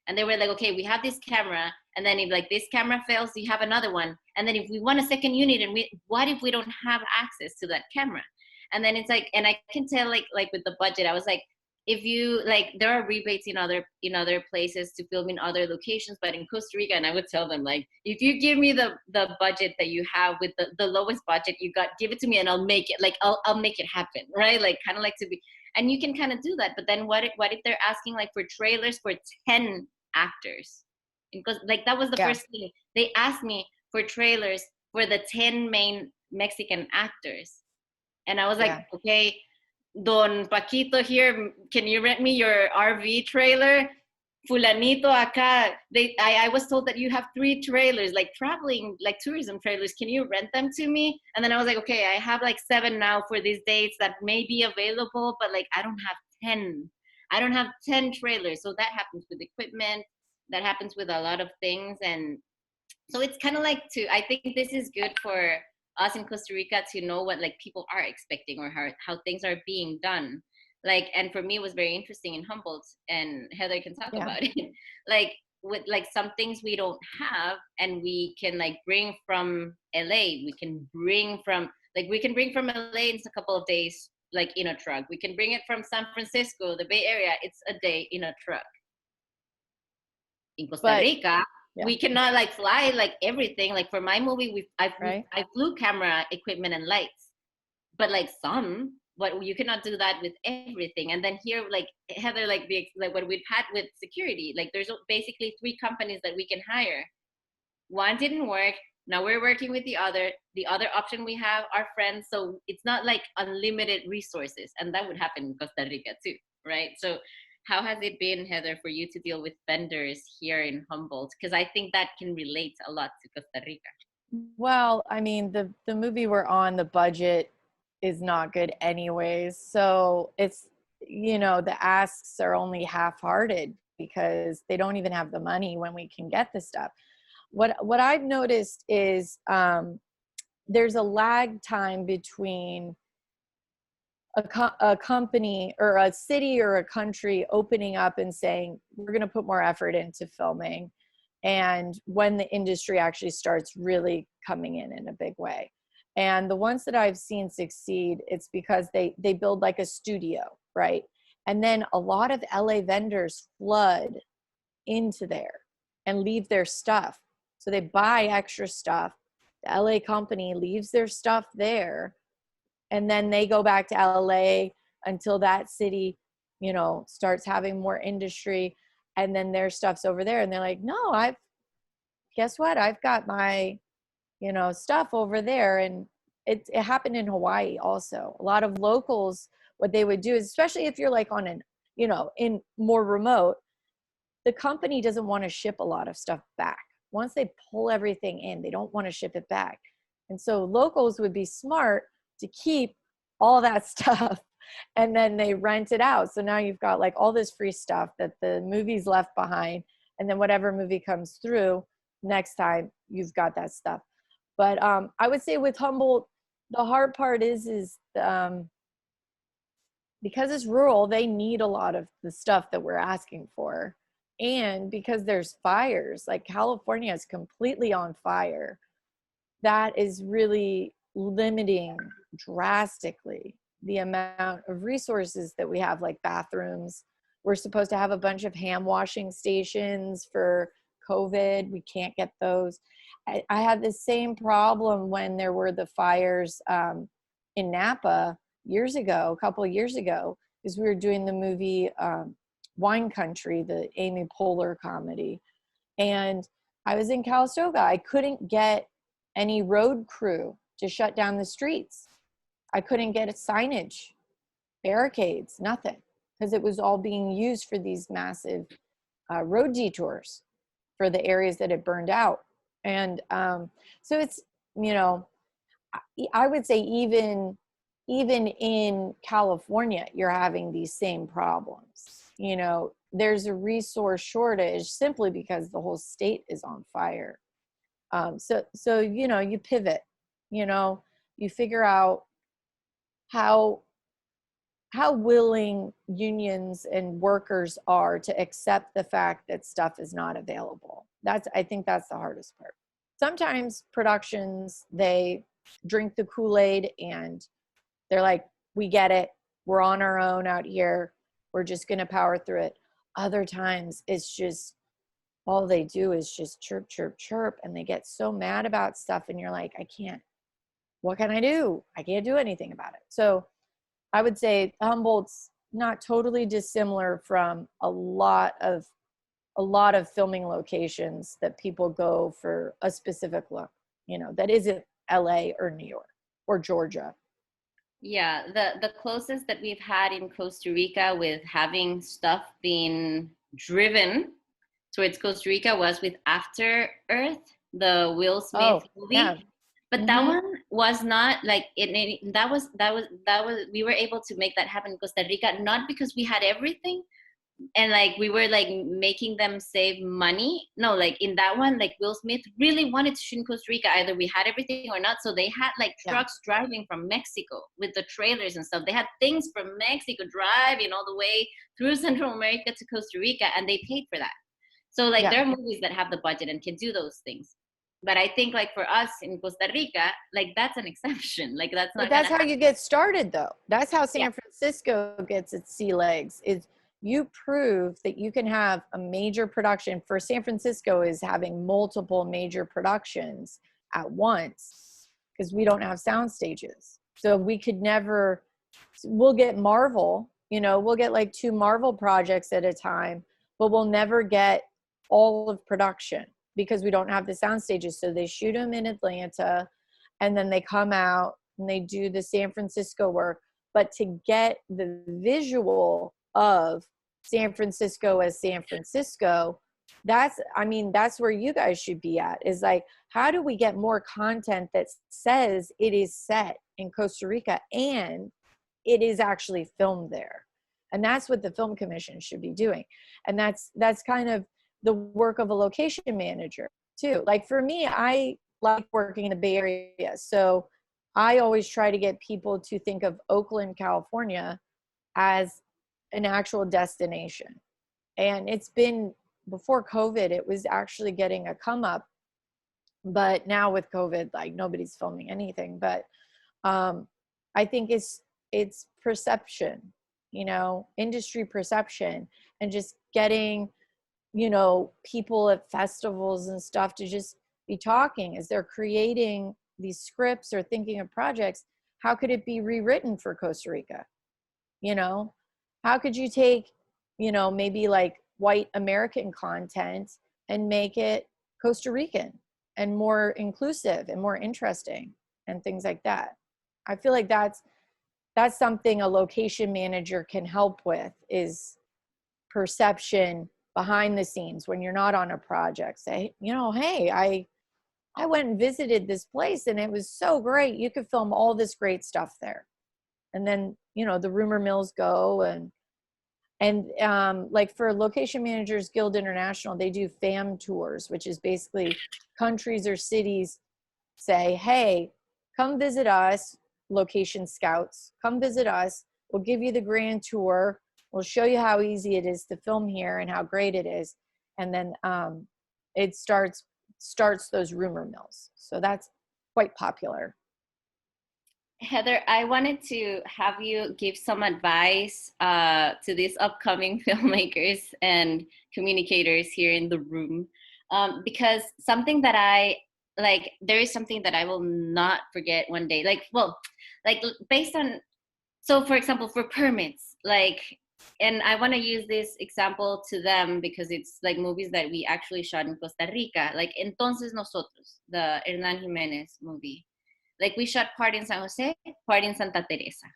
And they were like, okay, we have this camera, and then if like this camera fails, you have another one. And then if we want a second unit, and what if we don't have access to that camera? And then it's like, and I can tell, like with the budget, I was like, if you, like, there are rebates in other places to film in other locations, but in Costa Rica, and I would tell them, like, if you give me the budget that you have with the lowest budget you got, give it to me and I'll make it, like, I'll make it happen, right? Like, kind of like to be, and you can kind of do that. But then what if they're asking, like, for trailers for 10 actors? Because, like, that was the first thing they asked me, for trailers for the 10 main Mexican actors. And I was like, okay, Don Paquito here, can you rent me your RV trailer? Fulanito acá. I was told that you have 3 trailers, like traveling, like tourism trailers. Can you rent them to me? And then I was like, okay, I have like 7 now for these dates that may be available, but like I don't have 10. I don't have 10 trailers. So that happens with equipment. That happens with a lot of things. And so it's kind of like I think this is good for us in Costa Rica to know what, like, people are expecting, or how things are being done. Like, and for me, it was very interesting in Humboldt, and Heather can talk about it. Like, with like some things we don't have, and we can like bring from LA. We can bring from LA in a couple of days, like in a truck. We can bring it from San Francisco, the Bay Area. It's a day in a truck. In Costa Rica, we cannot like fly like everything. Like for my movie, I flew camera equipment and lights, but like some but you cannot do that with everything. And then here, like Heather, like what we've had with security, like there's basically 3 companies that we can hire. One didn't work. Now we're working with the other. The other option we have are friends. So it's not like unlimited resources. And that would happen in Costa Rica too, right? So how has it been, Heather, for you to deal with vendors here in Humboldt? Because I think that can relate a lot to Costa Rica. Well, I mean, the movie we're on, the budget is not good anyways. So it's, you know, the asks are only half-hearted because they don't even have the money when we can get the stuff. What I've noticed is there's a lag time between a company or a city or a country opening up and saying, we're going to put more effort into filming, and when the industry actually starts really coming in a big way. And the ones that I've seen succeed, it's because they build like a studio, right? And then a lot of LA vendors flood into there and leave their stuff. So they buy extra stuff. The LA company leaves their stuff there, and then they go back to LA until that city, you know, starts having more industry, and then their stuff's over there. And they're like, no, guess what? I've got my, you know, stuff over there. And it happened in Hawaii also. A lot of locals, what they would do is, especially if you're like on an, you know, in more remote, the company doesn't want to ship a lot of stuff back. Once they pull everything in, they don't want to ship it back. And so locals would be smart to keep all that stuff, and then they rent it out. So now you've got like all this free stuff that the movie's left behind, and then whatever movie comes through next time, you've got that stuff. But I would say with Humboldt, the hard part is because it's rural, they need a lot of the stuff that we're asking for. And because there's fires, like California is completely on fire, that is really limiting drastically the amount of resources that we have, like bathrooms. We're supposed to have a bunch of hand washing stations for COVID. We can't get those. I had the same problem when there were the fires in Napa a couple of years ago, because we were doing the movie Wine Country, the Amy Poehler comedy. And I was in Calistoga. I couldn't get any road crew to shut down the streets. I couldn't get signage, barricades, nothing, because it was all being used for these massive road detours for the areas that had burned out. And so it's, you know, I would say even in California, you're having these same problems. You know, there's a resource shortage simply because the whole state is on fire. So you know, you pivot, you know, you figure out how willing unions and workers are to accept the fact that stuff is not available. I think that's the hardest part. Sometimes productions, they drink the Kool-Aid and they're like, we get it. We're on our own out here. We're just going to power through it. Other times it's just, all they do is just chirp, chirp, chirp. And they get so mad about stuff. And you're like, what can I do? I can't do anything about it. So I would say Humboldt's not totally dissimilar from a lot of filming locations that people go for a specific look, you know, that isn't LA or New York or Georgia. Yeah, the closest that we've had in Costa Rica with having stuff being driven towards Costa Rica was with After Earth, the Will Smith movie. Yeah. But that one was not like that was we were able to make that happen in Costa Rica, not because we had everything and like we were like making them save money. No, like in that one, like Will Smith really wanted to shoot in Costa Rica. Either we had everything or not. So they had like trucks driving from Mexico with the trailers and stuff. They had things from Mexico driving all the way through Central America to Costa Rica, and they paid for that. So like there are movies that have the budget and can do those things. But I think like for us in Costa Rica, like that's an exception. Like that's not. But that's how you get started, though. That's how San Francisco gets its sea legs. Is you prove that you can have a major production. For San Francisco is having multiple major productions at once because we don't have sound stages. So we could never we'll get Marvel, you know, we'll get like 2 Marvel projects at a time, but we'll never get all of production because we don't have the sound stages. So they shoot them in Atlanta and then they come out and they do the San Francisco work. But to get the visual of San Francisco as San Francisco, that's, I mean, that's where you guys should be at, is like, how do we get more content that says it is set in Costa Rica and it is actually filmed there? And that's what the film commission should be doing. And that's kind of the work of a location manager too. Like for me, I like working in the Bay Area. So I always try to get people to think of Oakland, California as an actual destination. And it's been, before COVID, it was actually getting a come up. But now with COVID, like nobody's filming anything. But I think it's perception, you know, industry perception, and just getting, you know, people at festivals and stuff to just be talking as they're creating these scripts or thinking of projects. How could it be rewritten for Costa Rica? You know, how could you take, you know, maybe like white American content and make it Costa Rican and more inclusive and more interesting and things like that? I feel like that's something a location manager can help with, is perception behind the scenes when you're not on a project. Say, you know, hey, I went and visited this place and it was so great. You could film all this great stuff there. And then, you know, the rumor mills go and like for Location Managers Guild International, they do FAM tours, which is basically countries or cities say, hey, come visit us, location scouts, come visit us. We'll give you the grand tour. We'll show you how easy it is to film here and how great it is. And then it starts those rumor mills. So that's quite popular. Heather, I wanted to have you give some advice to these upcoming filmmakers and communicators here in the room, because something that I like, there is something that I will not forget one day. Like, well, like based on, so for example, for permits, like, and I want to use this example to them because it's like movies that we actually shot in Costa Rica, like Entonces Nosotros, the Hernán Jiménez movie. Like we shot part in San Jose, part in Santa Teresa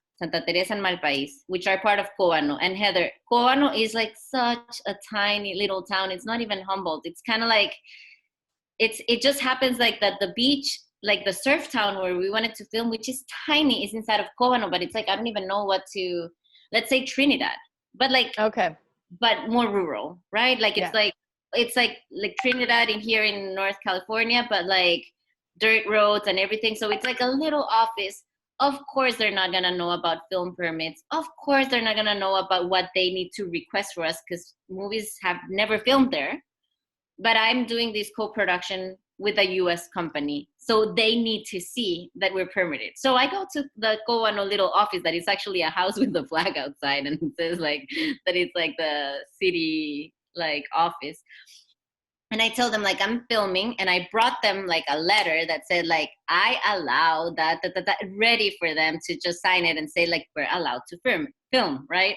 and Malpais, which are part of Cobano. And Heather, Cobano is like such a tiny little town. It's not even Humboldt. It's kind of like, it just happens like that the beach, like the surf town where we wanted to film, which is tiny, is inside of Cobano, but it's like, I don't even know what to, let's say Trinidad, but like, okay, but more rural, right? Like it's like Trinidad in here in North California, but like dirt roads and everything. So it's like a little office. Of course, they're not going to know about film permits. Of course, they're not going to know about what they need to request for us because movies have never filmed there. But I'm doing this co-production with a US company. So they need to see that we're permitted. So I go to the Cobano little office that is actually a house with a flag outside and it says like that it's like the city like office. And I tell them like I'm filming, and I brought them like a letter that said like I allow that ready for them to just sign it and say like we're allowed to film, right?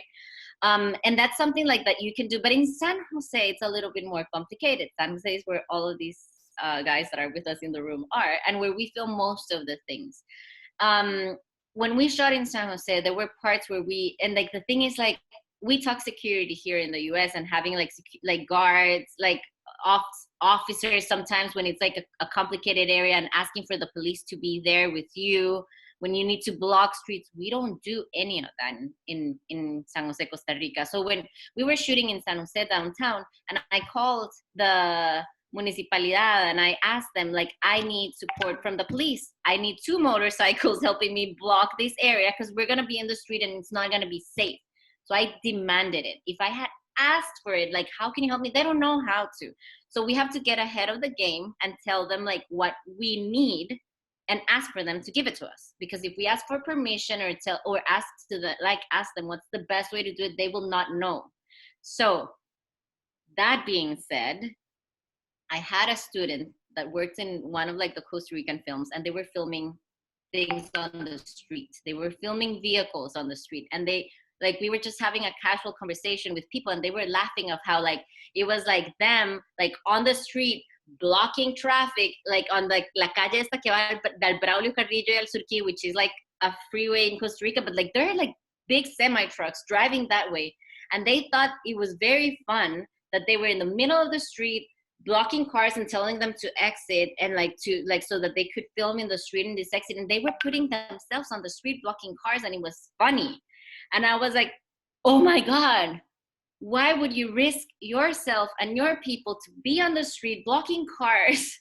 And that's something like that you can do. But in San Jose, it's a little bit more complicated. San Jose is where all of these guys that are with us in the room are, and where we film most of the things. When we shot in San Jose, there were parts where and like the thing is like we talk security here in the US and having like guards, like officers sometimes when it's like a complicated area, and asking for the police to be there with you when you need to block streets. We don't do any of that in San Jose, Costa Rica. So when we were shooting in San Jose downtown, and I called the municipalidad and I asked them like, I need support from the police. I need 2 motorcycles helping me block this area because we're going to be in the street and it's not going to be safe. So I demanded it. If I had asked for it, like, how can you help me? They don't know how to. So we have to get ahead of the game and tell them like what we need and ask for them to give it to us. Because if we ask for permission or ask them what's the best way to do it, they will not know. So that being said, I had a student that worked in one of like the Costa Rican films, and they were filming things on the street. They were filming vehicles on the street, and they, like, we were just having a casual conversation with people, and they were laughing of how, like, it was like them, like, on the street blocking traffic, like on like la calle esta que va del Braulio Carrillo y al Surquí, which is like a freeway in Costa Rica, but like there are like big semi trucks driving that way, and they thought it was very fun that they were in the middle of the street blocking cars and telling them to exit, and like to like so that they could film in the street in this exit, and they were putting themselves on the street blocking cars, and it was funny. And I was like, oh my God, why would you risk yourself and your people to be on the street blocking cars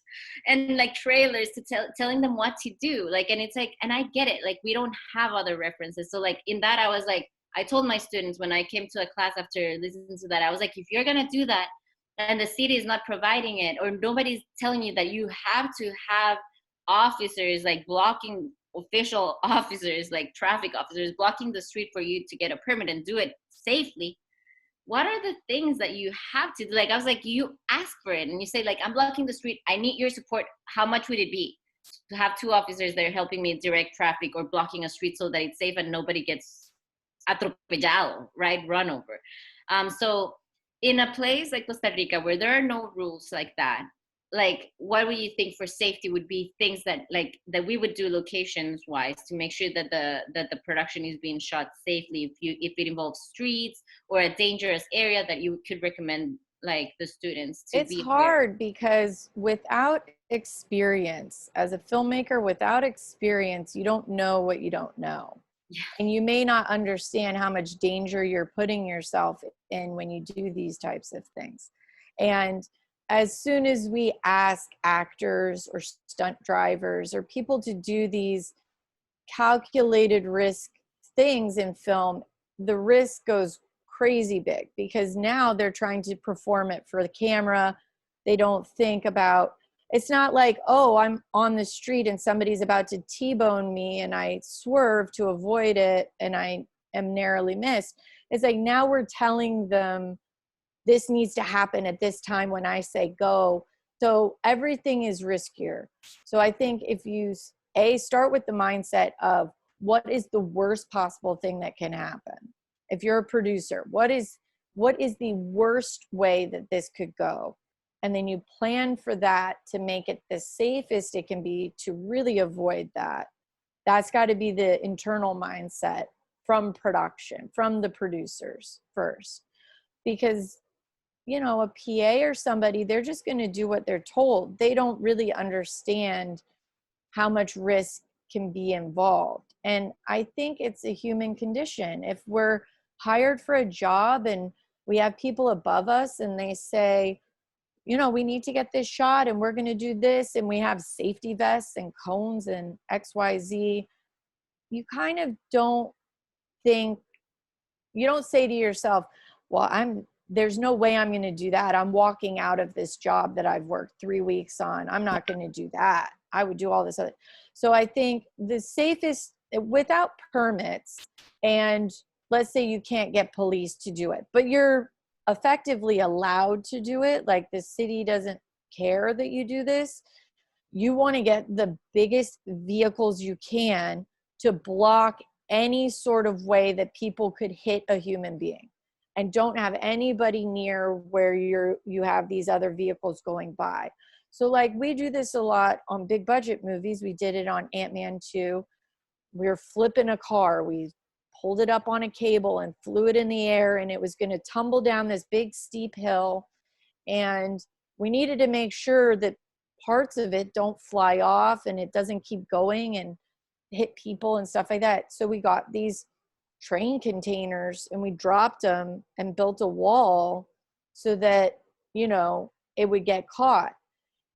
and like trailers to telling them what to do? Like, and it's like, and I get it, like we don't have other references. So like in that, I was like, I told my students when I came to a class after listening to that, I was like, if you're gonna do that and the city is not providing it, or nobody's telling you that you have to have officers like blocking, official officers like traffic officers blocking the street for you to get a permit and do it safely, what are the things that you have to do? Like, I was like, you ask for it and you say like, I'm blocking the street, I need your support. How much would it be to have 2 officers that are helping me direct traffic or blocking a street so that it's safe and nobody gets atropellado, right? Run over. So in a place like Costa Rica where there are no rules like that, like what would you think for safety would be things that like that we would do locations wise to make sure that the production is being shot safely, if it involves streets or a dangerous area that you could recommend like the students to It's be hard because without experience, as a filmmaker, without experience, you don't know what you don't know. Yeah. And you may not understand how much danger you're putting yourself in when you do these types of things. And as soon as we ask actors or stunt drivers or people to do these calculated risk things in film, the risk goes crazy big because now they're trying to perform it for the camera. They don't think about, it's not like, oh, I'm on the street and somebody's about to T-bone me and I swerve to avoid it and I am narrowly missed. It's like now we're telling them this needs to happen at this time when I say go. So everything is riskier. So I think if you start with the mindset of what is the worst possible thing that can happen? If you're a producer, what is the worst way that this could go? And then you plan for that to make it the safest it can be to really avoid that. That's got to be the internal mindset from production, from the producers first. Because you know, a PA or somebody, they're just going to do what they're told. They don't really understand how much risk can be involved. And I think it's a human condition. If we're hired for a job and we have people above us and they say, you know, we need to get this shot and we're going to do this, and we have safety vests and cones and XYZ, you kind of don't think, you don't say to yourself, well, there's no way I'm going to do that. I'm walking out of this job that I've worked 3 weeks on. I'm not going to do that. I would do all this other. So I think the safest, without permits, and let's say you can't get police to do it, but you're effectively allowed to do it. Like the city doesn't care that you do this. You want to get the biggest vehicles you can to block any sort of way that people could hit a human being. And don't have anybody near where you have these other vehicles going by. So like we do this a lot on big budget movies. We did it on Ant-Man 2. We were flipping a car. We pulled it up on a cable and flew it in the air, and it was going to tumble down this big steep hill. And we needed to make sure that parts of it don't fly off and it doesn't keep going and hit people and stuff like that. So we got these train containers and we dropped them and built a wall so that, you know, it would get caught.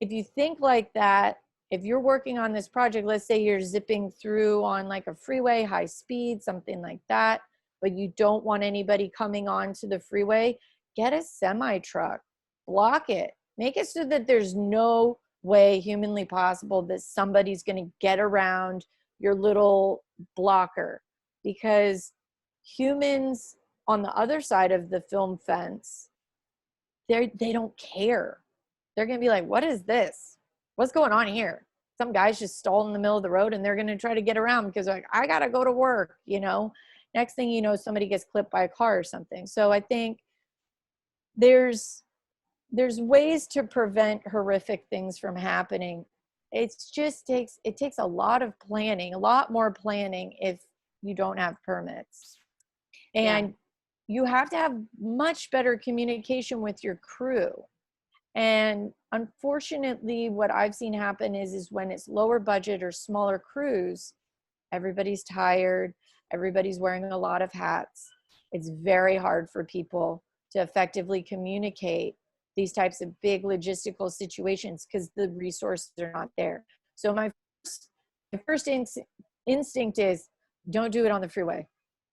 If you think like that, if you're working on this project, let's say you're zipping through on like a freeway, high speed, something like that, but you don't want anybody coming onto the freeway, get a semi truck, block it, make it so that there's no way humanly possible that somebody's going to get around your little blocker. Because humans on the other side of the film fence, they don't care. They're going to be like, what is this? What's going on here? some guys just stall in the middle of the road and they're going to try to get around because like, I got to go to work, you know, next thing you know, somebody gets clipped by a car or something. So I think there's ways to prevent horrific things from happening. It takes a lot of planning, a lot more planning if you don't have permits. And you have to have much better communication with your crew. And unfortunately, what I've seen happen is when it's lower budget or smaller crews, everybody's tired, everybody's wearing a lot of hats. It's very hard for people to effectively communicate these types of big logistical situations because the resources are not there. So my first instinct is don't do it on the freeway.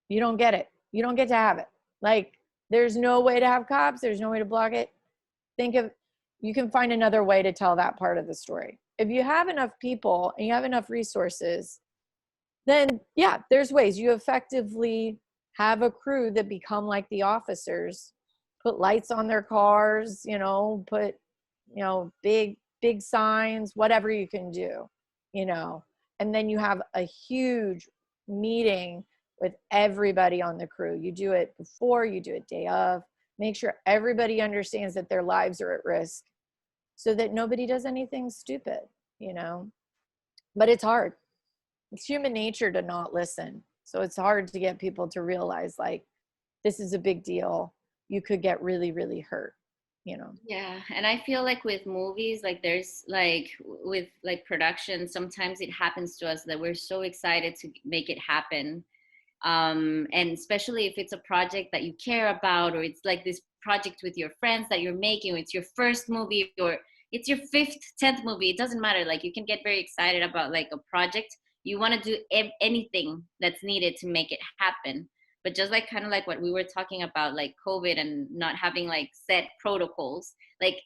You don't get it. You don't get to have it. Like, there's no way to have cops. There's no way to block it. You can find another way to tell that part of the story. If you have enough people and you have enough resources, then yeah, there's ways. You effectively have a crew that become like the officers, put lights on their cars, you know, put, you know, big signs, whatever you can do, you know, and then you have a huge meeting with everybody on the crew. You do it before, you do it day of, make sure everybody understands that their lives are at risk so that nobody does anything stupid, you know, but it's hard. It's human nature to not listen. So it's hard to get people to realize like, this is a big deal. You could get really, really hurt, you know? Yeah. And I feel like with movies, like there's like with like production, sometimes it happens to us that we're so excited to make it happen. And especially if it's a project that you care about, or it's like this project with your friends that you're making, or it's your first movie, or it's your 5th, 10th movie, it doesn't matter. Like you can get very excited about like a project. You want to do anything that's needed to make it happen. But just like kind of like what we were talking about, like COVID and not having like set protocols, like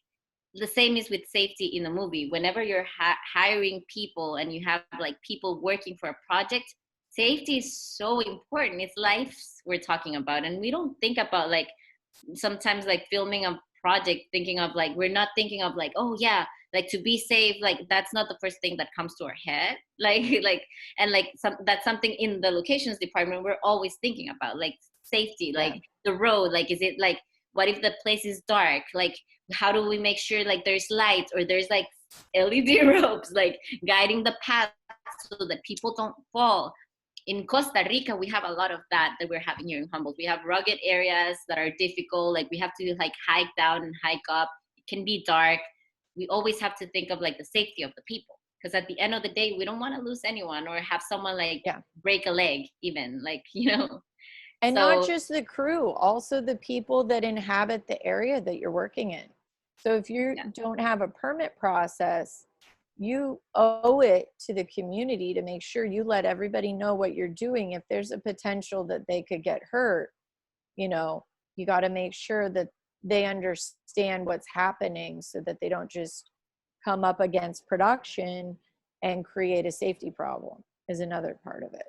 the same is with safety in the movie. Whenever you're hiring people and you have like people working for a project, safety is so important. It's lives we're talking about. And we don't think about like sometimes like filming a project thinking of like, we're not thinking of like, oh yeah, like to be safe, like that's not the first thing that comes to our head. That's something in the locations department we're always thinking about, like safety, like the road, like is it like, what if the place is dark, like how do we make sure like there's lights or there's like LED ropes like guiding the path so that people don't fall. In Costa Rica, we have a lot of that we're having here in Humboldt. We have rugged areas that are difficult. Like we have to like hike down and hike up. It can be dark. We always have to think of like the safety of the people. Because at the end of the day, we don't want to lose anyone or have someone like break a leg even, like, you know. And not just the crew, also the people that inhabit the area that you're working in. So if you don't have a permit process, you owe it to the community to make sure you let everybody know what you're doing. If there's a potential that they could get hurt, you know, you got to make sure that they understand what's happening so that they don't just come up against production and create a safety problem is another part of it.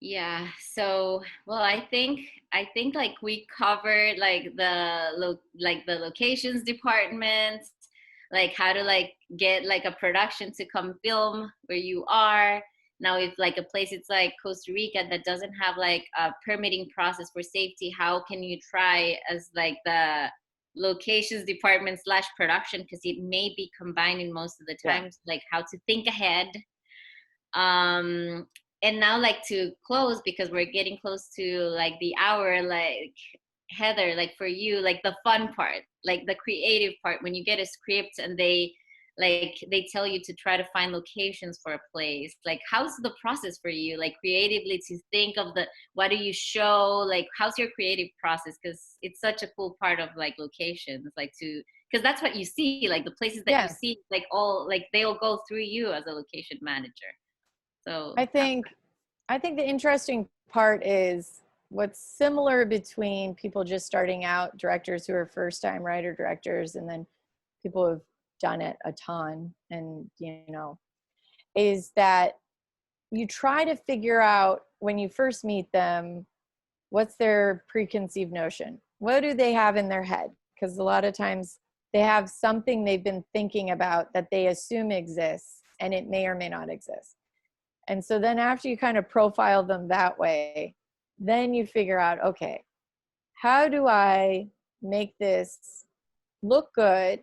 Yeah. So, well, I think like we covered like the locations department, like how to like get like a production to come film where you are. Now, if like a place it's like Costa Rica that doesn't have like a permitting process for safety, how can you try as like the locations department / production, because it may be combined in most of the times, like how to think ahead. And now like to close, because we're getting close to like the hour, like Heather, like for you, like the fun part, like the creative part, when you get a script and they tell you to try to find locations for a place, like how's the process for you, like creatively, to think of what do you show, like how's your creative process? Because it's such a cool part of like locations, like because that's what you see, like the places that you see, like all like they'll go through you as a location manager. So I think the interesting part is what's similar between people just starting out, directors who are first-time writer directors, and then people who've done it a ton, and you know, is that you try to figure out when you first meet them, what's their preconceived notion? What do they have in their head? Because a lot of times they have something they've been thinking about that they assume exists, and it may or may not exist. And so then after you kind of profile them that way, then you figure out, okay, how do I make this look good?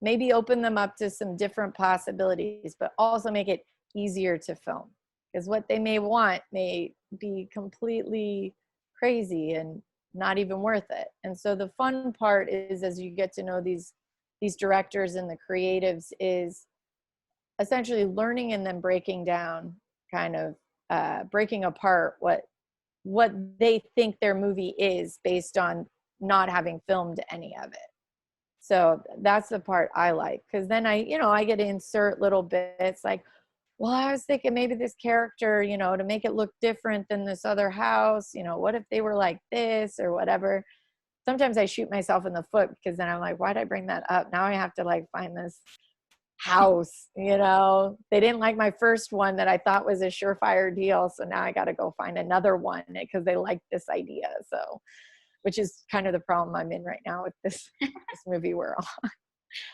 Maybe open them up to some different possibilities, but also make it easier to film. Because what they may want may be completely crazy and not even worth it. And so the fun part is, as you get to know these directors and the creatives, is essentially learning and then breaking down, kind of breaking apart what they think their movie is based on not having filmed any of it. So that's the part I like, because then I get to insert little bits like, well, I was thinking maybe this character, to make it look different than this other house, what if they were like this or whatever. Sometimes I shoot myself in the foot, because then I'm like, why'd I bring that up? Now I have to like find this house, they didn't like my first one that I thought was a surefire deal. So now I got to go find another one because they like this idea. So, which is kind of the problem I'm in right now with this movie we're on.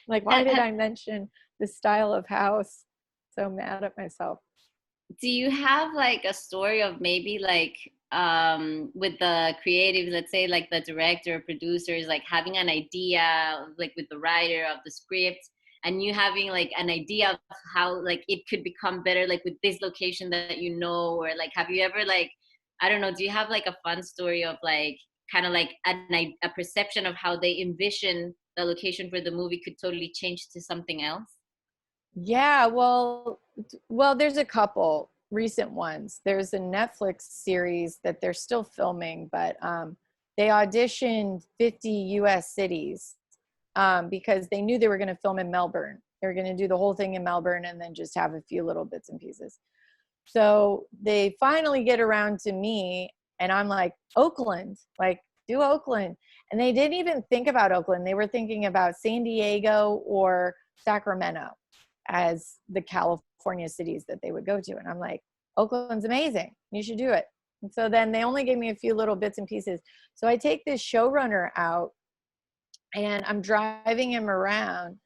Like, why did I mention the style of house? So mad at myself. Do you have like a story of maybe like with the creatives, let's say like the director or producers, like having an idea like with the writer of the script, and you having like an idea of how like it could become better, like with this location that or like, have you ever like, I don't know, do you have like a fun story of like kind of like a perception of how they envision the location for the movie could totally change to something else? Yeah, well, there's a couple recent ones. There's a Netflix series that they're still filming, but they auditioned 50 US cities because they knew they were going to film in Melbourne. They were going to do the whole thing in Melbourne and then just have a few little bits and pieces. So they finally get around to me, and I'm like, Oakland, like, do Oakland. And they didn't even think about Oakland. They were thinking about San Diego or Sacramento as the California cities that they would go to. And I'm like, Oakland's amazing. You should do it. And so then they only gave me a few little bits and pieces. So I take this showrunner out, and I'm driving him around,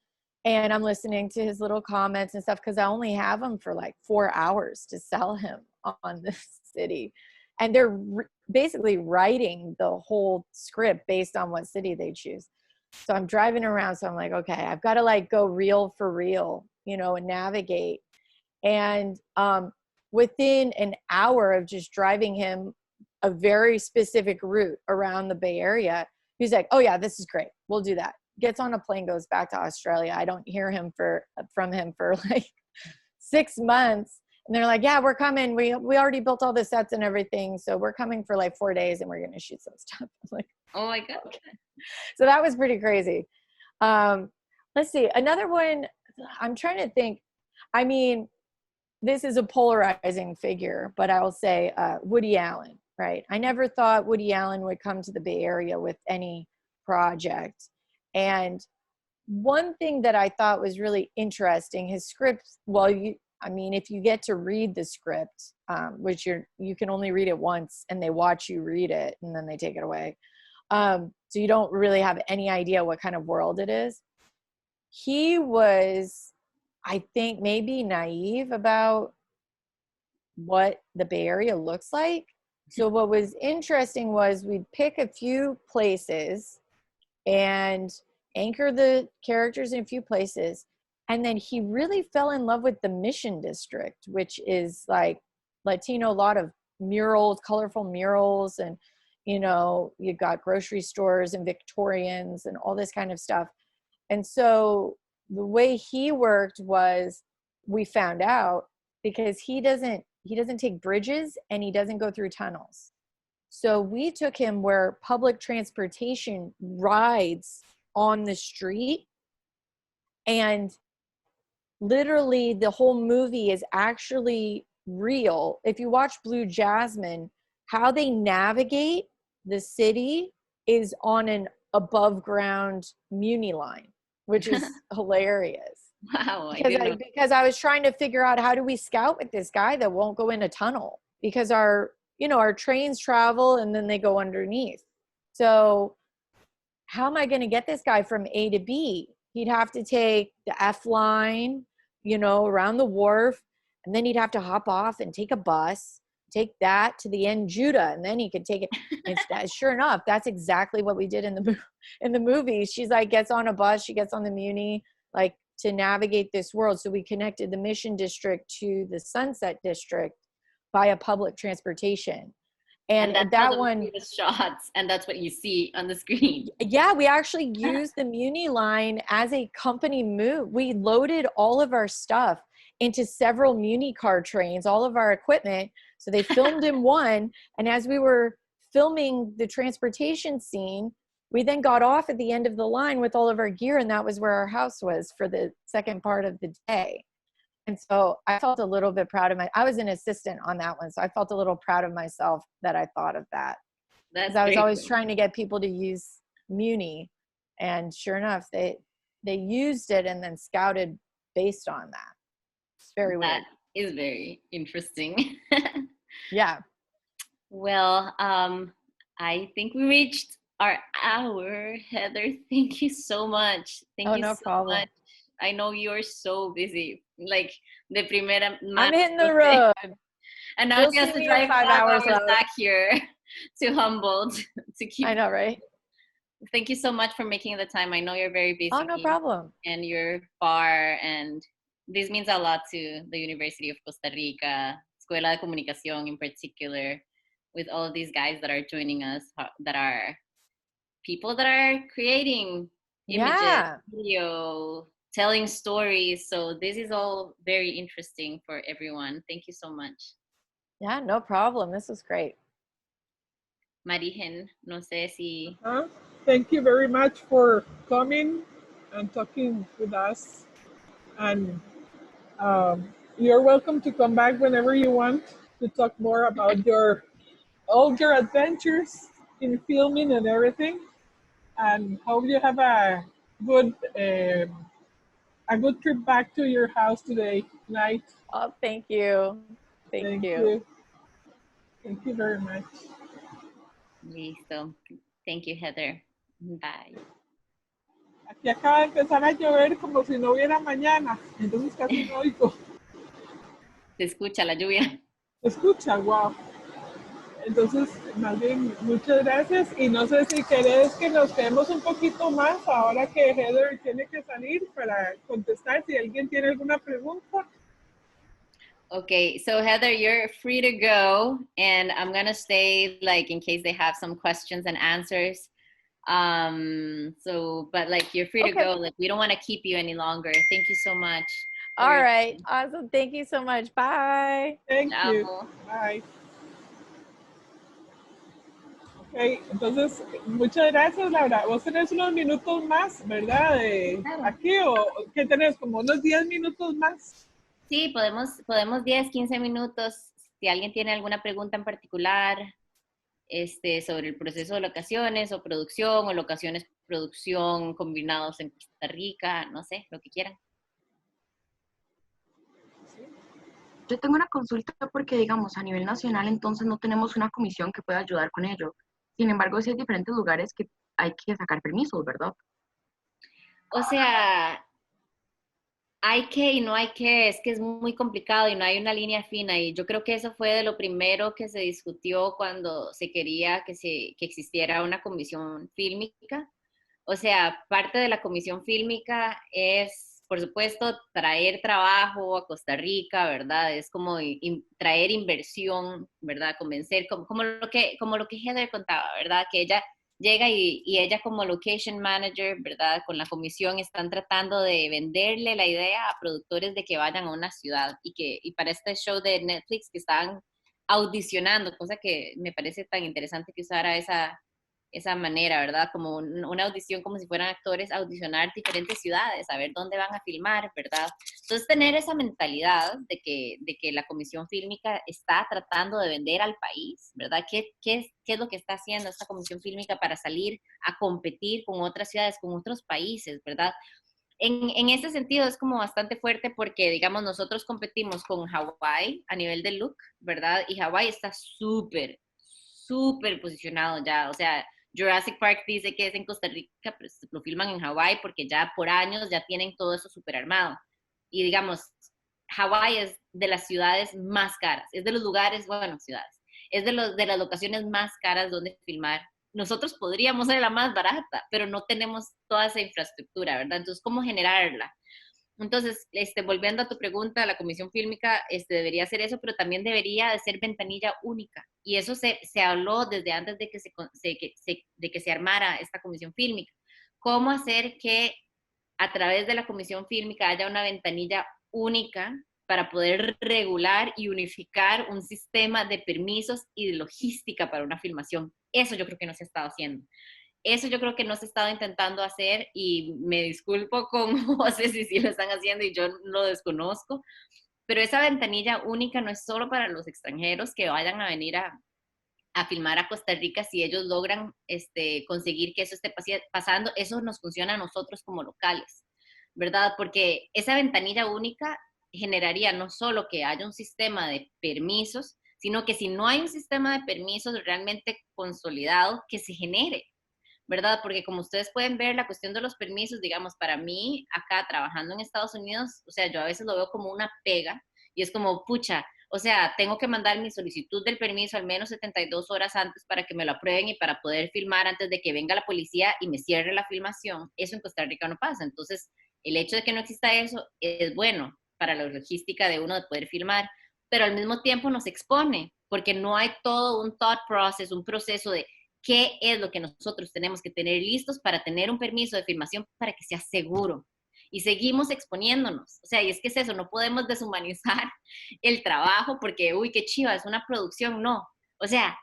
and I'm listening to his little comments and stuff, because I only have him for like 4 hours to sell him on this city. And they're basically writing the whole script based on what city they choose. So I'm driving around. So I'm like, okay, I've got to like go reel for reel, and navigate. And within an hour of just driving him a very specific route around the Bay Area, he's like, oh yeah, this is great. We'll do that. Gets on a plane, goes back to Australia. I don't hear from him for like 6 months. And they're like, yeah, we're coming. We already built all the sets and everything. So we're coming for like 4 days, and we're going to shoot some stuff. I'm like, oh my God. Okay. So that was pretty crazy. Let's see. Another one, I'm trying to think. I mean, this is a polarizing figure, but I will say Woody Allen, right? I never thought Woody Allen would come to the Bay Area with any project. And one thing that I thought was really interesting, his scripts, if you get to read the script, which you can only read it once, and they watch you read it and then they take it away. So you don't really have any idea what kind of world it is. He was, I think, maybe naive about what the Bay Area looks like. So what was interesting was we'd pick a few places and anchor the characters in a few places. And then he really fell in love with the Mission District, which is like Latino, a lot of murals, colorful murals. And, you got grocery stores and Victorians and all this kind of stuff. And so the way he worked was, we found out, because he doesn't take bridges and he doesn't go through tunnels. So we took him where public transportation rides on the street, and literally the whole movie is actually real. If you watch Blue Jasmine, how they navigate the city is on an above ground Muni line, which is hilarious. Wow. Because I was trying to figure out, how do we scout with this guy that won't go in a tunnel? Because our trains travel and then they go underneath. So how am I going to get this guy from A to B? He'd have to take the F line, you know, around the wharf, and then he'd have to hop off and take a bus, take that to the end Judah, and then he could take it. And sure enough, that's exactly what we did in the movie. She's like, gets on a bus, she gets on the Muni, like, to navigate this world. So we connected the Mission District to the Sunset District via public transportation. And that's that how one, the shots, and that's what you see on the screen. yeah, we actually used the Muni line as a company move. We loaded all of our stuff into several Muni car trains, all of our equipment. So they filmed in one. And as we were filming the transportation scene, we then got off at the end of the line with all of our gear. And that was where our house was for the second part of the day. And so I felt a little bit proud of I was an assistant on that one. So I felt a little proud of myself that I thought of that. Because I was always trying to get people to use Muni. And sure enough, they used it and then scouted based on that. It's very weird. That is very interesting. Yeah. Well, I think we reached our hour. Heather, thank you so much. Thank you no so problem. much. I know you're so busy. Like, de primera mano. I'm hitting the road. And now she has to drive 5 hours back here to Humboldt to keep. I know, right? Thank you so much for making the time. I know you're very busy. Oh, no problem. And you're far, and this means a lot to the University of Costa Rica, Escuela de Comunicación in particular, with all of these guys that are joining us, that are people that are creating images, video, telling stories. So this is all very interesting for everyone. Thank you so much. Yeah, no problem. This was great. Marijen, no sé si... Thank you very much for coming and talking with us. And you're welcome to come back whenever you want to talk more about all your adventures in filming and everything. And hope you have a good trip back to your house today night. Oh, thank you. Thank you. Thank you very much. Listo. Thank you, Heather. Bye. Aquí acaba de empezar a llover como si no hubiera mañana, entonces casi no oigo. Se escucha la lluvia. Se escucha, wow. Entonces, más bien, muchas gracias. Y no sé si querés que nos quedemos un poquito más ahora que Heather tiene que salir para contestar si alguien tiene alguna pregunta. Okay, so Heather, you're free to go, and I'm gonna stay, like, in case they have some questions and answers. But like, you're free to go. Like, we don't want to keep you any longer. Thank you so much. All right, awesome. Thank you so much. Bye. Thank you. Bye. Okay, entonces, muchas gracias, Laura. Vos tenés unos minutos más, ¿verdad? Claro. Aquí, o ¿qué tenés? Como unos 10 minutos más. Sí, podemos 10, 15 minutos. Si alguien tiene alguna pregunta en particular, sobre el proceso de locaciones o locaciones, producción combinados en Costa Rica, no sé, lo que quieran. Yo tengo una consulta porque, digamos, a nivel nacional, entonces no tenemos una comisión que pueda ayudar con ello. Sin embargo, sí hay diferentes lugares que hay que sacar permisos, ¿verdad? O sea, hay que y no hay que, es que es muy complicado y no hay una línea fina, y yo creo que eso fue de lo primero que se discutió cuando se quería que existiera una comisión fílmica. O sea, parte de la comisión fílmica es, por supuesto, traer trabajo a Costa Rica, ¿verdad? Es como traer inversión, ¿verdad? Convencer, como lo que Heather contaba, ¿verdad? Que ella llega y ella como location manager, ¿verdad? Con la comisión están tratando de venderle la idea a productores de que vayan a una ciudad, y para este show de Netflix que estaban audicionando, cosa que me parece tan interesante que usara esa manera, ¿verdad? Como una audición, como si fueran actores, audicionar diferentes ciudades, a ver dónde van a filmar, ¿verdad? Entonces, tener esa mentalidad de que la comisión fílmica está tratando de vender al país, ¿verdad? ¿Qué es lo que está haciendo esta comisión fílmica para salir a competir con otras ciudades, con otros países, ¿verdad? En ese sentido es como bastante fuerte porque, digamos, nosotros competimos con Hawái a nivel de look, ¿verdad? Y Hawái está súper posicionado ya. O sea, Jurassic Park dice que es en Costa Rica, pero lo filman en Hawái porque ya por años ya tienen todo eso súper armado. Y digamos, Hawái es de las ciudades más caras, es de los lugares, bueno, ciudades, es de las locaciones más caras donde filmar. Nosotros podríamos ser la más barata, pero no tenemos toda esa infraestructura, ¿verdad? Entonces, ¿cómo generarla? Entonces, volviendo a tu pregunta, la comisión fílmica debería hacer eso, pero también debería de ser ventanilla única. Y eso se habló desde antes de que se armara esta comisión fílmica. ¿Cómo hacer que a través de la comisión fílmica haya una ventanilla única para poder regular y unificar un sistema de permisos y de logística para una filmación? Eso yo creo que no se ha estado haciendo. Eso yo creo que no se ha estado intentando hacer y me disculpo con José si sí lo están haciendo y yo lo desconozco, pero esa ventanilla única no es solo para los extranjeros que vayan a venir a filmar a Costa Rica. Si ellos logran conseguir que eso esté pasando, eso nos funciona a nosotros como locales, ¿verdad? Porque esa ventanilla única generaría no solo que haya un sistema de permisos, sino que si no hay un sistema de permisos realmente consolidado, que se genere, ¿verdad? Porque como ustedes pueden ver, la cuestión de los permisos, digamos, para mí, acá trabajando en Estados Unidos, o sea, yo a veces lo veo como una pega y es como, pucha, o sea, tengo que mandar mi solicitud del permiso al menos 72 horas antes para que me lo aprueben y para poder filmar antes de que venga la policía y me cierre la filmación. Eso en Costa Rica no pasa. Entonces, el hecho de que no exista eso es bueno para la logística de uno de poder filmar, pero al mismo tiempo nos expone, porque no hay todo un thought process, un proceso de qué es lo que nosotros tenemos que tener listos para tener un permiso de filmación para que sea seguro. Y seguimos exponiéndonos. O sea, y es que es eso, no podemos deshumanizar el trabajo porque, uy, qué chiva, es una producción, no. O sea,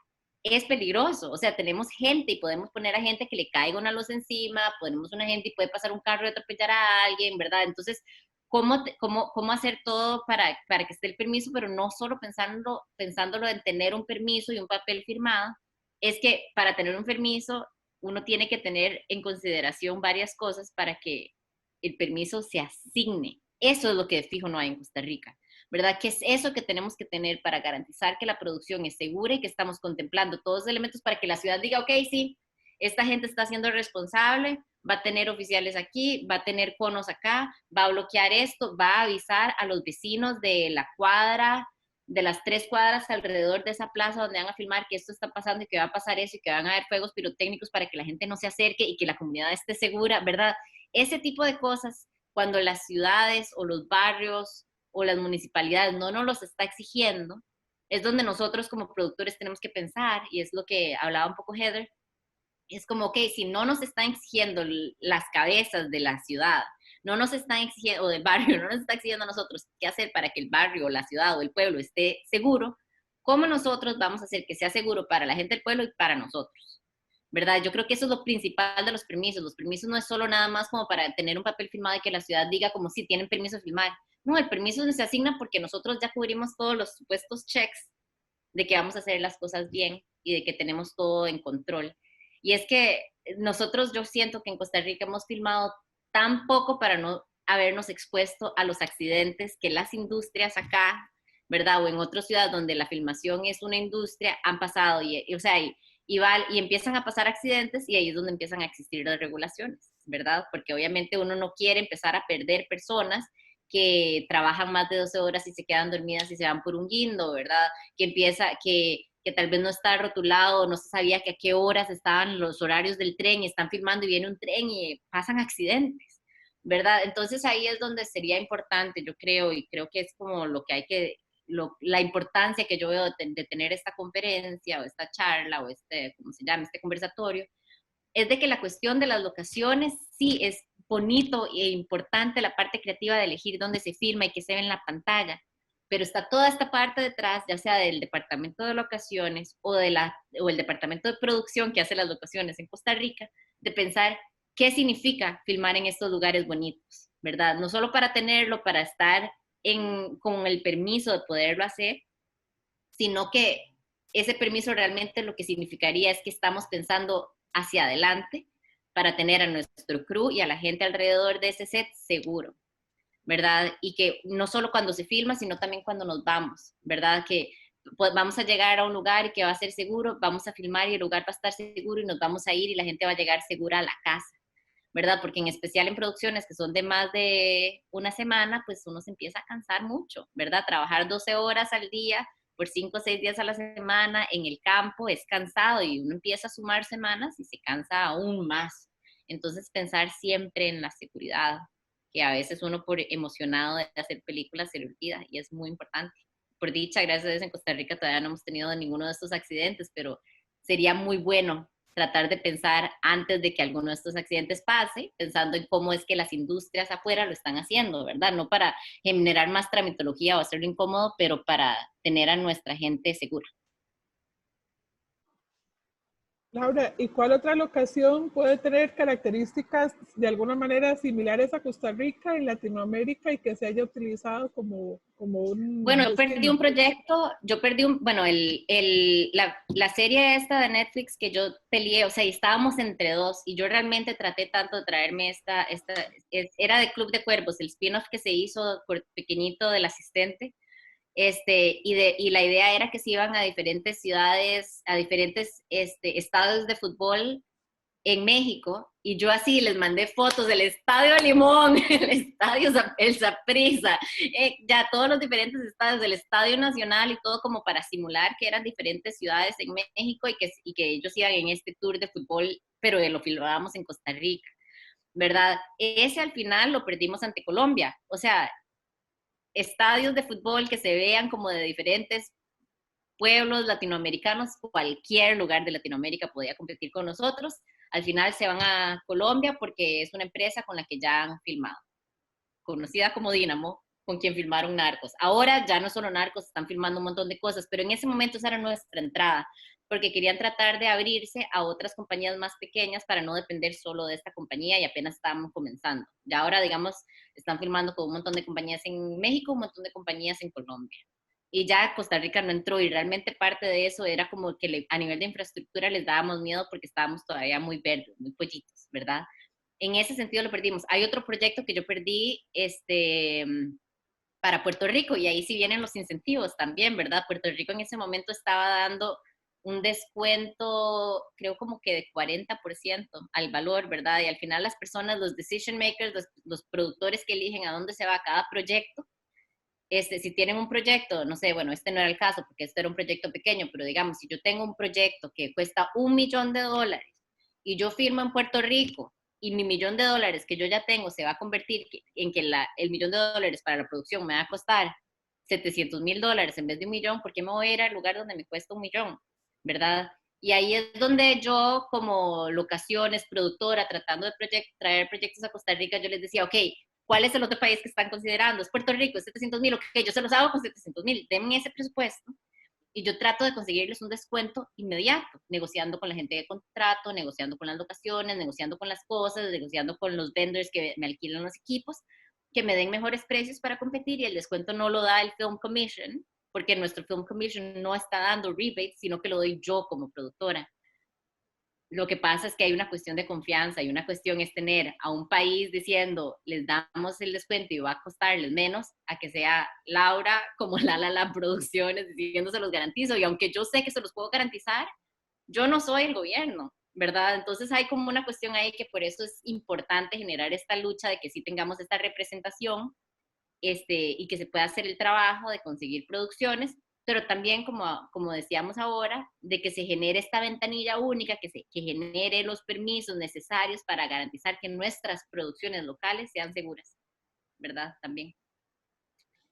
es peligroso. O sea, tenemos gente y podemos poner a gente que le caiga una luz encima, ponemos una gente y puede pasar un carro y atropellar a alguien, ¿verdad? Entonces, ¿cómo hacer todo para que esté el permiso, pero no solo pensándolo en tener un permiso y un papel firmado? Es que para tener un permiso uno tiene que tener en consideración varias cosas para que el permiso se asigne. Eso es lo que de fijo no hay en Costa Rica, ¿verdad? ¿Qué es eso que tenemos que tener para garantizar que la producción es segura y que estamos contemplando todos los elementos para que la ciudad diga, ok, sí, esta gente está siendo responsable, va a tener oficiales aquí, va a tener conos acá, va a bloquear esto, va a avisar a los vecinos de la cuadra, de las 3 cuadras alrededor de esa plaza donde van a filmar que esto está pasando y que va a pasar eso y que van a haber fuegos pirotécnicos para que la gente no se acerque y que la comunidad esté segura, ¿verdad? Ese tipo de cosas, cuando las ciudades o los barrios o las municipalidades no nos los está exigiendo, es donde nosotros como productores tenemos que pensar, y es lo que hablaba un poco Heather, es como, ok, si no nos están exigiendo las cabezas de la ciudad, no nos están exigiendo, o del barrio, no nos está exigiendo a nosotros qué hacer para que el barrio, o la ciudad, o el pueblo esté seguro, ¿cómo nosotros vamos a hacer que sea seguro para la gente del pueblo y para nosotros? ¿Verdad? Yo creo que eso es lo principal de los permisos. Los permisos no es solo nada más como para tener un papel firmado y que la ciudad diga como si tienen permiso de filmar. No, el permiso se asigna porque nosotros ya cubrimos todos los supuestos checks de que vamos a hacer las cosas bien y de que tenemos todo en control. Y es que nosotros, yo siento que en Costa Rica hemos filmado tan poco para no habernos expuesto a los accidentes que las industrias acá, ¿verdad? O en otras ciudades donde la filmación es una industria, han pasado o sea, y empiezan a pasar accidentes y ahí es donde empiezan a existir las regulaciones, ¿verdad? Porque obviamente uno no quiere empezar a perder personas que trabajan más de 12 horas y se quedan dormidas y se van por un guindo, ¿verdad? Que tal vez no está rotulado, no se sabía que a qué horas estaban los horarios del tren y están filmando y viene un tren y pasan accidentes, ¿verdad? Entonces ahí es donde sería importante, yo creo, y creo que es como lo que hay que, la importancia que yo veo de tener esta conferencia o esta charla o ¿cómo se llama? Este conversatorio, es de que la cuestión de las locaciones sí es bonito e importante la parte creativa de elegir dónde se filma y qué se ve en la pantalla, pero está toda esta parte detrás, ya sea del departamento de locaciones o el departamento de producción que hace las locaciones en Costa Rica, de pensar qué significa filmar en estos lugares bonitos, ¿verdad? No solo para tenerlo, para estar con el permiso de poderlo hacer, sino que ese permiso realmente lo que significaría es que estamos pensando hacia adelante para tener a nuestro crew y a la gente alrededor de ese set seguro, ¿verdad? Y que no solo cuando se filma, sino también cuando nos vamos, ¿verdad? Que pues vamos a llegar a un lugar y que va a ser seguro, vamos a filmar y el lugar va a estar seguro y nos vamos a ir y la gente va a llegar segura a la casa, ¿verdad? Porque en especial en producciones que son de más de una semana, pues uno se empieza a cansar mucho, ¿verdad? Trabajar 12 horas al día por 5 o 6 días a la semana en el campo es cansado y uno empieza a sumar semanas y se cansa aún más. Entonces pensar siempre en la seguridad, que a veces uno por emocionado de hacer películas se le olvida y es muy importante. Por dicha, gracias a Dios en Costa Rica todavía no hemos tenido ninguno de estos accidentes, pero sería muy bueno tratar de pensar antes de que alguno de estos accidentes pase, pensando en cómo es que las industrias afuera lo están haciendo, ¿verdad? No para generar más tramitología o hacerlo incómodo, pero para tener a nuestra gente segura. Laura, ¿y cuál otra locación puede tener características de alguna manera similares a Costa Rica en Latinoamérica y que se haya utilizado como un Bueno, yo perdí un destino? proyecto, bueno, la serie esta de Netflix que yo peleé, o sea, y estábamos entre dos, y yo realmente traté tanto de traerme era de Club de Cuervos, el spin-off que se hizo pequeñito del asistente, y la idea era que se iban a diferentes ciudades, a diferentes estadios de fútbol en México, y yo así les mandé fotos del Estadio Limón, el Estadio El Saprissa, ya todos los diferentes estadios del Estadio Nacional y todo como para simular que eran diferentes ciudades en México y que ellos iban en este tour de fútbol, pero lo filmábamos en Costa Rica, ¿verdad? Ese al final lo perdimos ante Colombia, o sea, estadios de fútbol que se vean como de diferentes pueblos latinoamericanos, cualquier lugar de Latinoamérica podía competir con nosotros. Al final se van a Colombia porque es una empresa con la que ya han filmado, conocida como Dynamo, con quien filmaron Narcos. Ahora ya no solo Narcos, están filmando un montón de cosas, pero en ese momento esa era nuestra entrada, porque querían tratar de abrirse a otras compañías más pequeñas para no depender solo de esta compañía y apenas estábamos comenzando. Ya ahora, digamos, están filmando con un montón de compañías en México, un montón de compañías en Colombia. Y ya Costa Rica no entró y realmente parte de eso era como que a nivel de infraestructura les dábamos miedo porque estábamos todavía muy verdes, muy pollitos, ¿verdad? En ese sentido lo perdimos. Hay otro proyecto que yo perdí para Puerto Rico y ahí sí vienen los incentivos también, ¿verdad? Puerto Rico en ese momento estaba dando un descuento, creo como que de 40% al valor, ¿verdad? Y al final las personas, los decision makers, los productores que eligen a dónde se va cada proyecto, si tienen un proyecto, no sé, bueno, este no era el caso porque este era un proyecto pequeño, pero digamos, si yo tengo un proyecto que cuesta $1.000.000 y yo firmo en Puerto Rico y mi $1.000.000 que yo ya tengo se va a convertir en que el $1.000.000 para la producción me va a costar $700.000 en vez de 1.000.000, ¿por qué me voy a ir al lugar donde me cuesta 1.000.000? ¿Verdad? Y ahí es donde yo, como Locaciones, productora, tratando de traer proyectos a Costa Rica, yo les decía, ok, ¿cuál es el otro país que están considerando? Es Puerto Rico, es 700.000, ok, yo se los hago con 700.000, denme ese presupuesto y yo trato de conseguirles un descuento inmediato, negociando con la gente de contrato, negociando con las locaciones, negociando con las cosas, negociando con los vendors que me alquilan los equipos, que me den mejores precios para competir y el descuento no lo da el Film Commission, porque nuestro Film Commission no está dando rebates, sino que lo doy yo como productora. Lo que pasa es que hay una cuestión de confianza y una cuestión es tener a un país diciendo, les damos el descuento y va a costarles menos, a que sea Laura como La Producciones diciendo se los garantizo. Y aunque yo sé que se los puedo garantizar, yo no soy el gobierno, ¿verdad? Entonces hay como una cuestión ahí que por eso es importante generar esta lucha de que sí tengamos esta representación y que se pueda hacer el trabajo de conseguir producciones, pero también, como decíamos ahora, de que se genere esta ventanilla única, que genere los permisos necesarios para garantizar que nuestras producciones locales sean seguras, ¿verdad? También.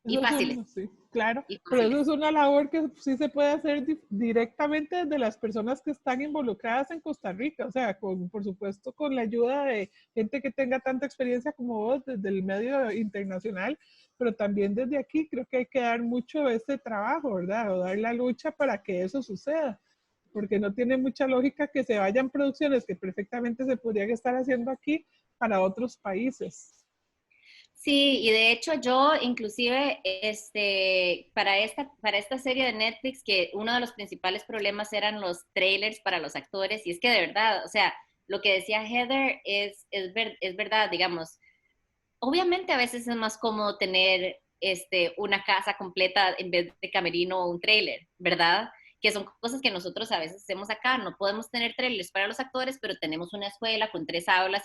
Y Eso fáciles. sí, claro, Y pero eso fáciles. es una labor que sí se puede hacer directamente desde las personas que están involucradas en Costa Rica, o sea, por supuesto con la ayuda de gente que tenga tanta experiencia como vos desde el medio internacional, pero también desde aquí creo que hay que dar mucho este trabajo, ¿verdad? O dar la lucha para que eso suceda, porque no tiene mucha lógica que se vayan producciones que perfectamente se podrían estar haciendo aquí para otros países. Sí, y de hecho yo inclusive para esta serie de Netflix, que uno de los principales problemas eran los trailers para los actores, y es que de verdad, o sea, lo que decía Heather es verdad, digamos, obviamente a veces es más cómodo tener una casa completa en vez de camerino o un trailer, ¿verdad? Que son cosas que nosotros a veces hacemos acá. No podemos tener trailers para los actores, pero tenemos una escuela con 3 aulas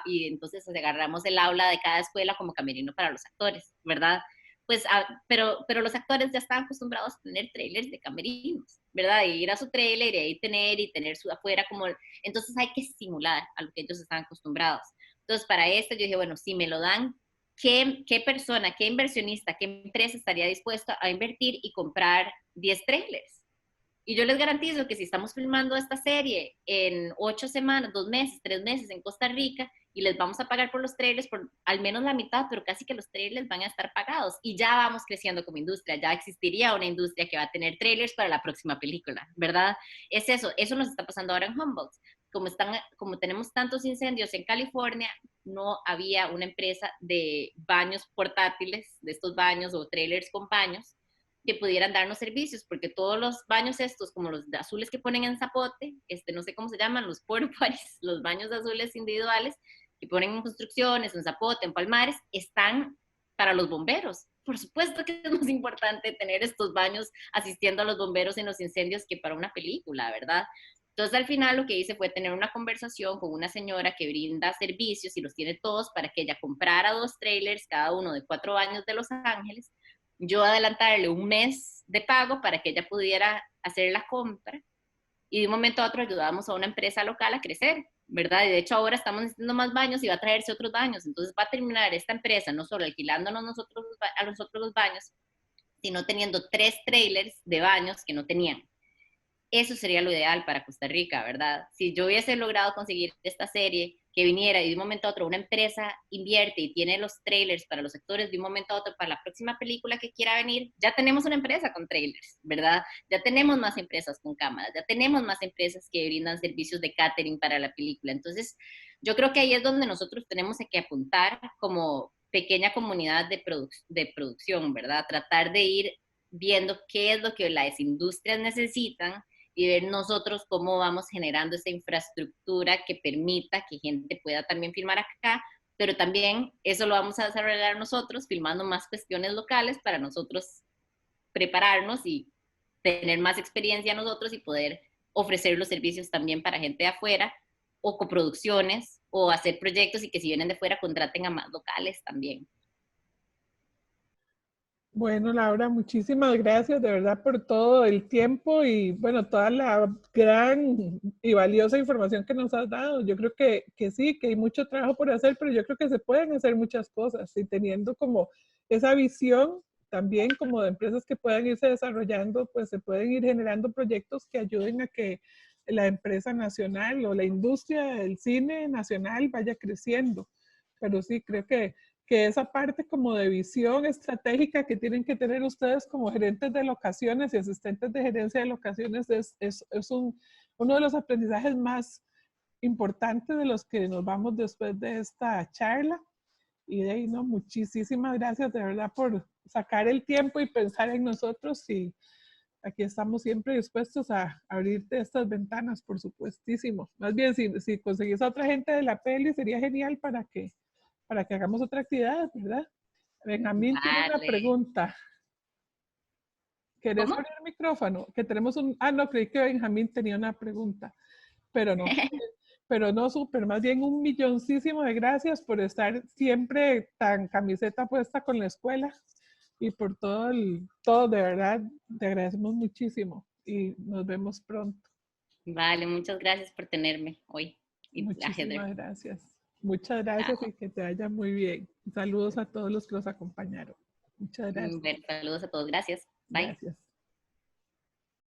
y entonces agarramos el aula de cada escuela como camerino para los actores, ¿verdad? Pues, pero los actores ya están acostumbrados a tener trailers de camerinos, ¿verdad? Y ir a su trailer y ahí tener su afuera como... Entonces hay que estimular a lo que ellos están acostumbrados. Entonces para esto yo dije, bueno, si me lo dan, ¿qué persona, qué inversionista, qué empresa estaría dispuesta a invertir y comprar 10 trailers? Y yo les garantizo que si estamos filmando esta serie en 8 semanas, 2 meses, 3 meses en Costa Rica y les vamos a pagar por los trailers por al menos la mitad, pero casi que los trailers van a estar pagados y ya vamos creciendo como industria, ya existiría una industria que va a tener trailers para la próxima película, ¿verdad? Es eso nos está pasando ahora en Humboldt. Como tenemos tantos incendios en California, no había una empresa de baños portátiles, de estos baños o trailers con baños, que pudieran darnos servicios, porque todos los baños estos, como los azules que ponen en Zapote, no sé cómo se llaman, los porta potties, los baños azules individuales, que ponen en construcciones, en Zapote, en Palmares, están para los bomberos. Por supuesto que es más importante tener estos baños asistiendo a los bomberos en los incendios que para una película, ¿verdad? Entonces, al final lo que hice fue tener una conversación con una señora que brinda servicios y los tiene todos para que ella comprara 2 trailers, cada uno de 4 baños de Los Ángeles, yo adelantarle un mes de pago para que ella pudiera hacer la compra y de un momento a otro ayudábamos a una empresa local a crecer, ¿verdad? Y de hecho ahora estamos necesitando más baños y va a traerse otros baños, entonces va a terminar esta empresa no solo alquilándonos a nosotros los baños, sino teniendo 3 trailers de baños que no tenían. Eso sería lo ideal para Costa Rica, ¿verdad? Si yo hubiese logrado conseguir esta serie, que viniera y de un momento a otro una empresa invierte y tiene los trailers para los actores de un momento a otro para la próxima película que quiera venir, ya tenemos una empresa con trailers, ¿verdad? Ya tenemos más empresas con cámaras, ya tenemos más empresas que brindan servicios de catering para la película. Entonces, yo creo que ahí es donde nosotros tenemos que apuntar como pequeña comunidad de producción, ¿verdad? Tratar de ir viendo qué es lo que las industrias necesitan y ver nosotros cómo vamos generando esa infraestructura que permita que gente pueda también filmar acá, pero también eso lo vamos a desarrollar nosotros, filmando más cuestiones locales para nosotros prepararnos y tener más experiencia nosotros y poder ofrecer los servicios también para gente de afuera, o coproducciones, o hacer proyectos y que si vienen de fuera contraten a más locales también. Bueno, Laura, muchísimas gracias de verdad por todo el tiempo y bueno, toda la gran y valiosa información que nos has dado. Yo creo que sí, que hay mucho trabajo por hacer, pero yo creo que se pueden hacer muchas cosas y teniendo como esa visión también como de empresas que puedan irse desarrollando, pues se pueden ir generando proyectos que ayuden a que la empresa nacional o la industria del cine nacional vaya creciendo. Pero sí, creo que esa parte como de visión estratégica que tienen que tener ustedes como gerentes de locaciones y asistentes de gerencia de locaciones es uno de los aprendizajes más importantes de los que nos vamos después de esta charla. Y de ahí, ¿no? Muchísimas gracias de verdad por sacar el tiempo y pensar en nosotros y aquí estamos siempre dispuestos a abrirte estas ventanas, por supuestísimo. Más bien, si conseguís a otra gente de la peli, sería genial para que hagamos otra actividad, ¿verdad? Benjamín tiene una pregunta. ¿Querés poner el micrófono? Que tenemos no, creí que Benjamín tenía una pregunta, pero no. Pero no, súper, más bien un milloncísimo de gracias por estar siempre tan camiseta puesta con la escuela y por todo de verdad, te agradecemos muchísimo y nos vemos pronto. Vale, muchas gracias por tenerme hoy. Muchísimas gracias. Muchas gracias y que te vaya muy bien. Saludos a todos los que los acompañaron. Muchas gracias. Saludos a todos. Gracias. Bye. Gracias.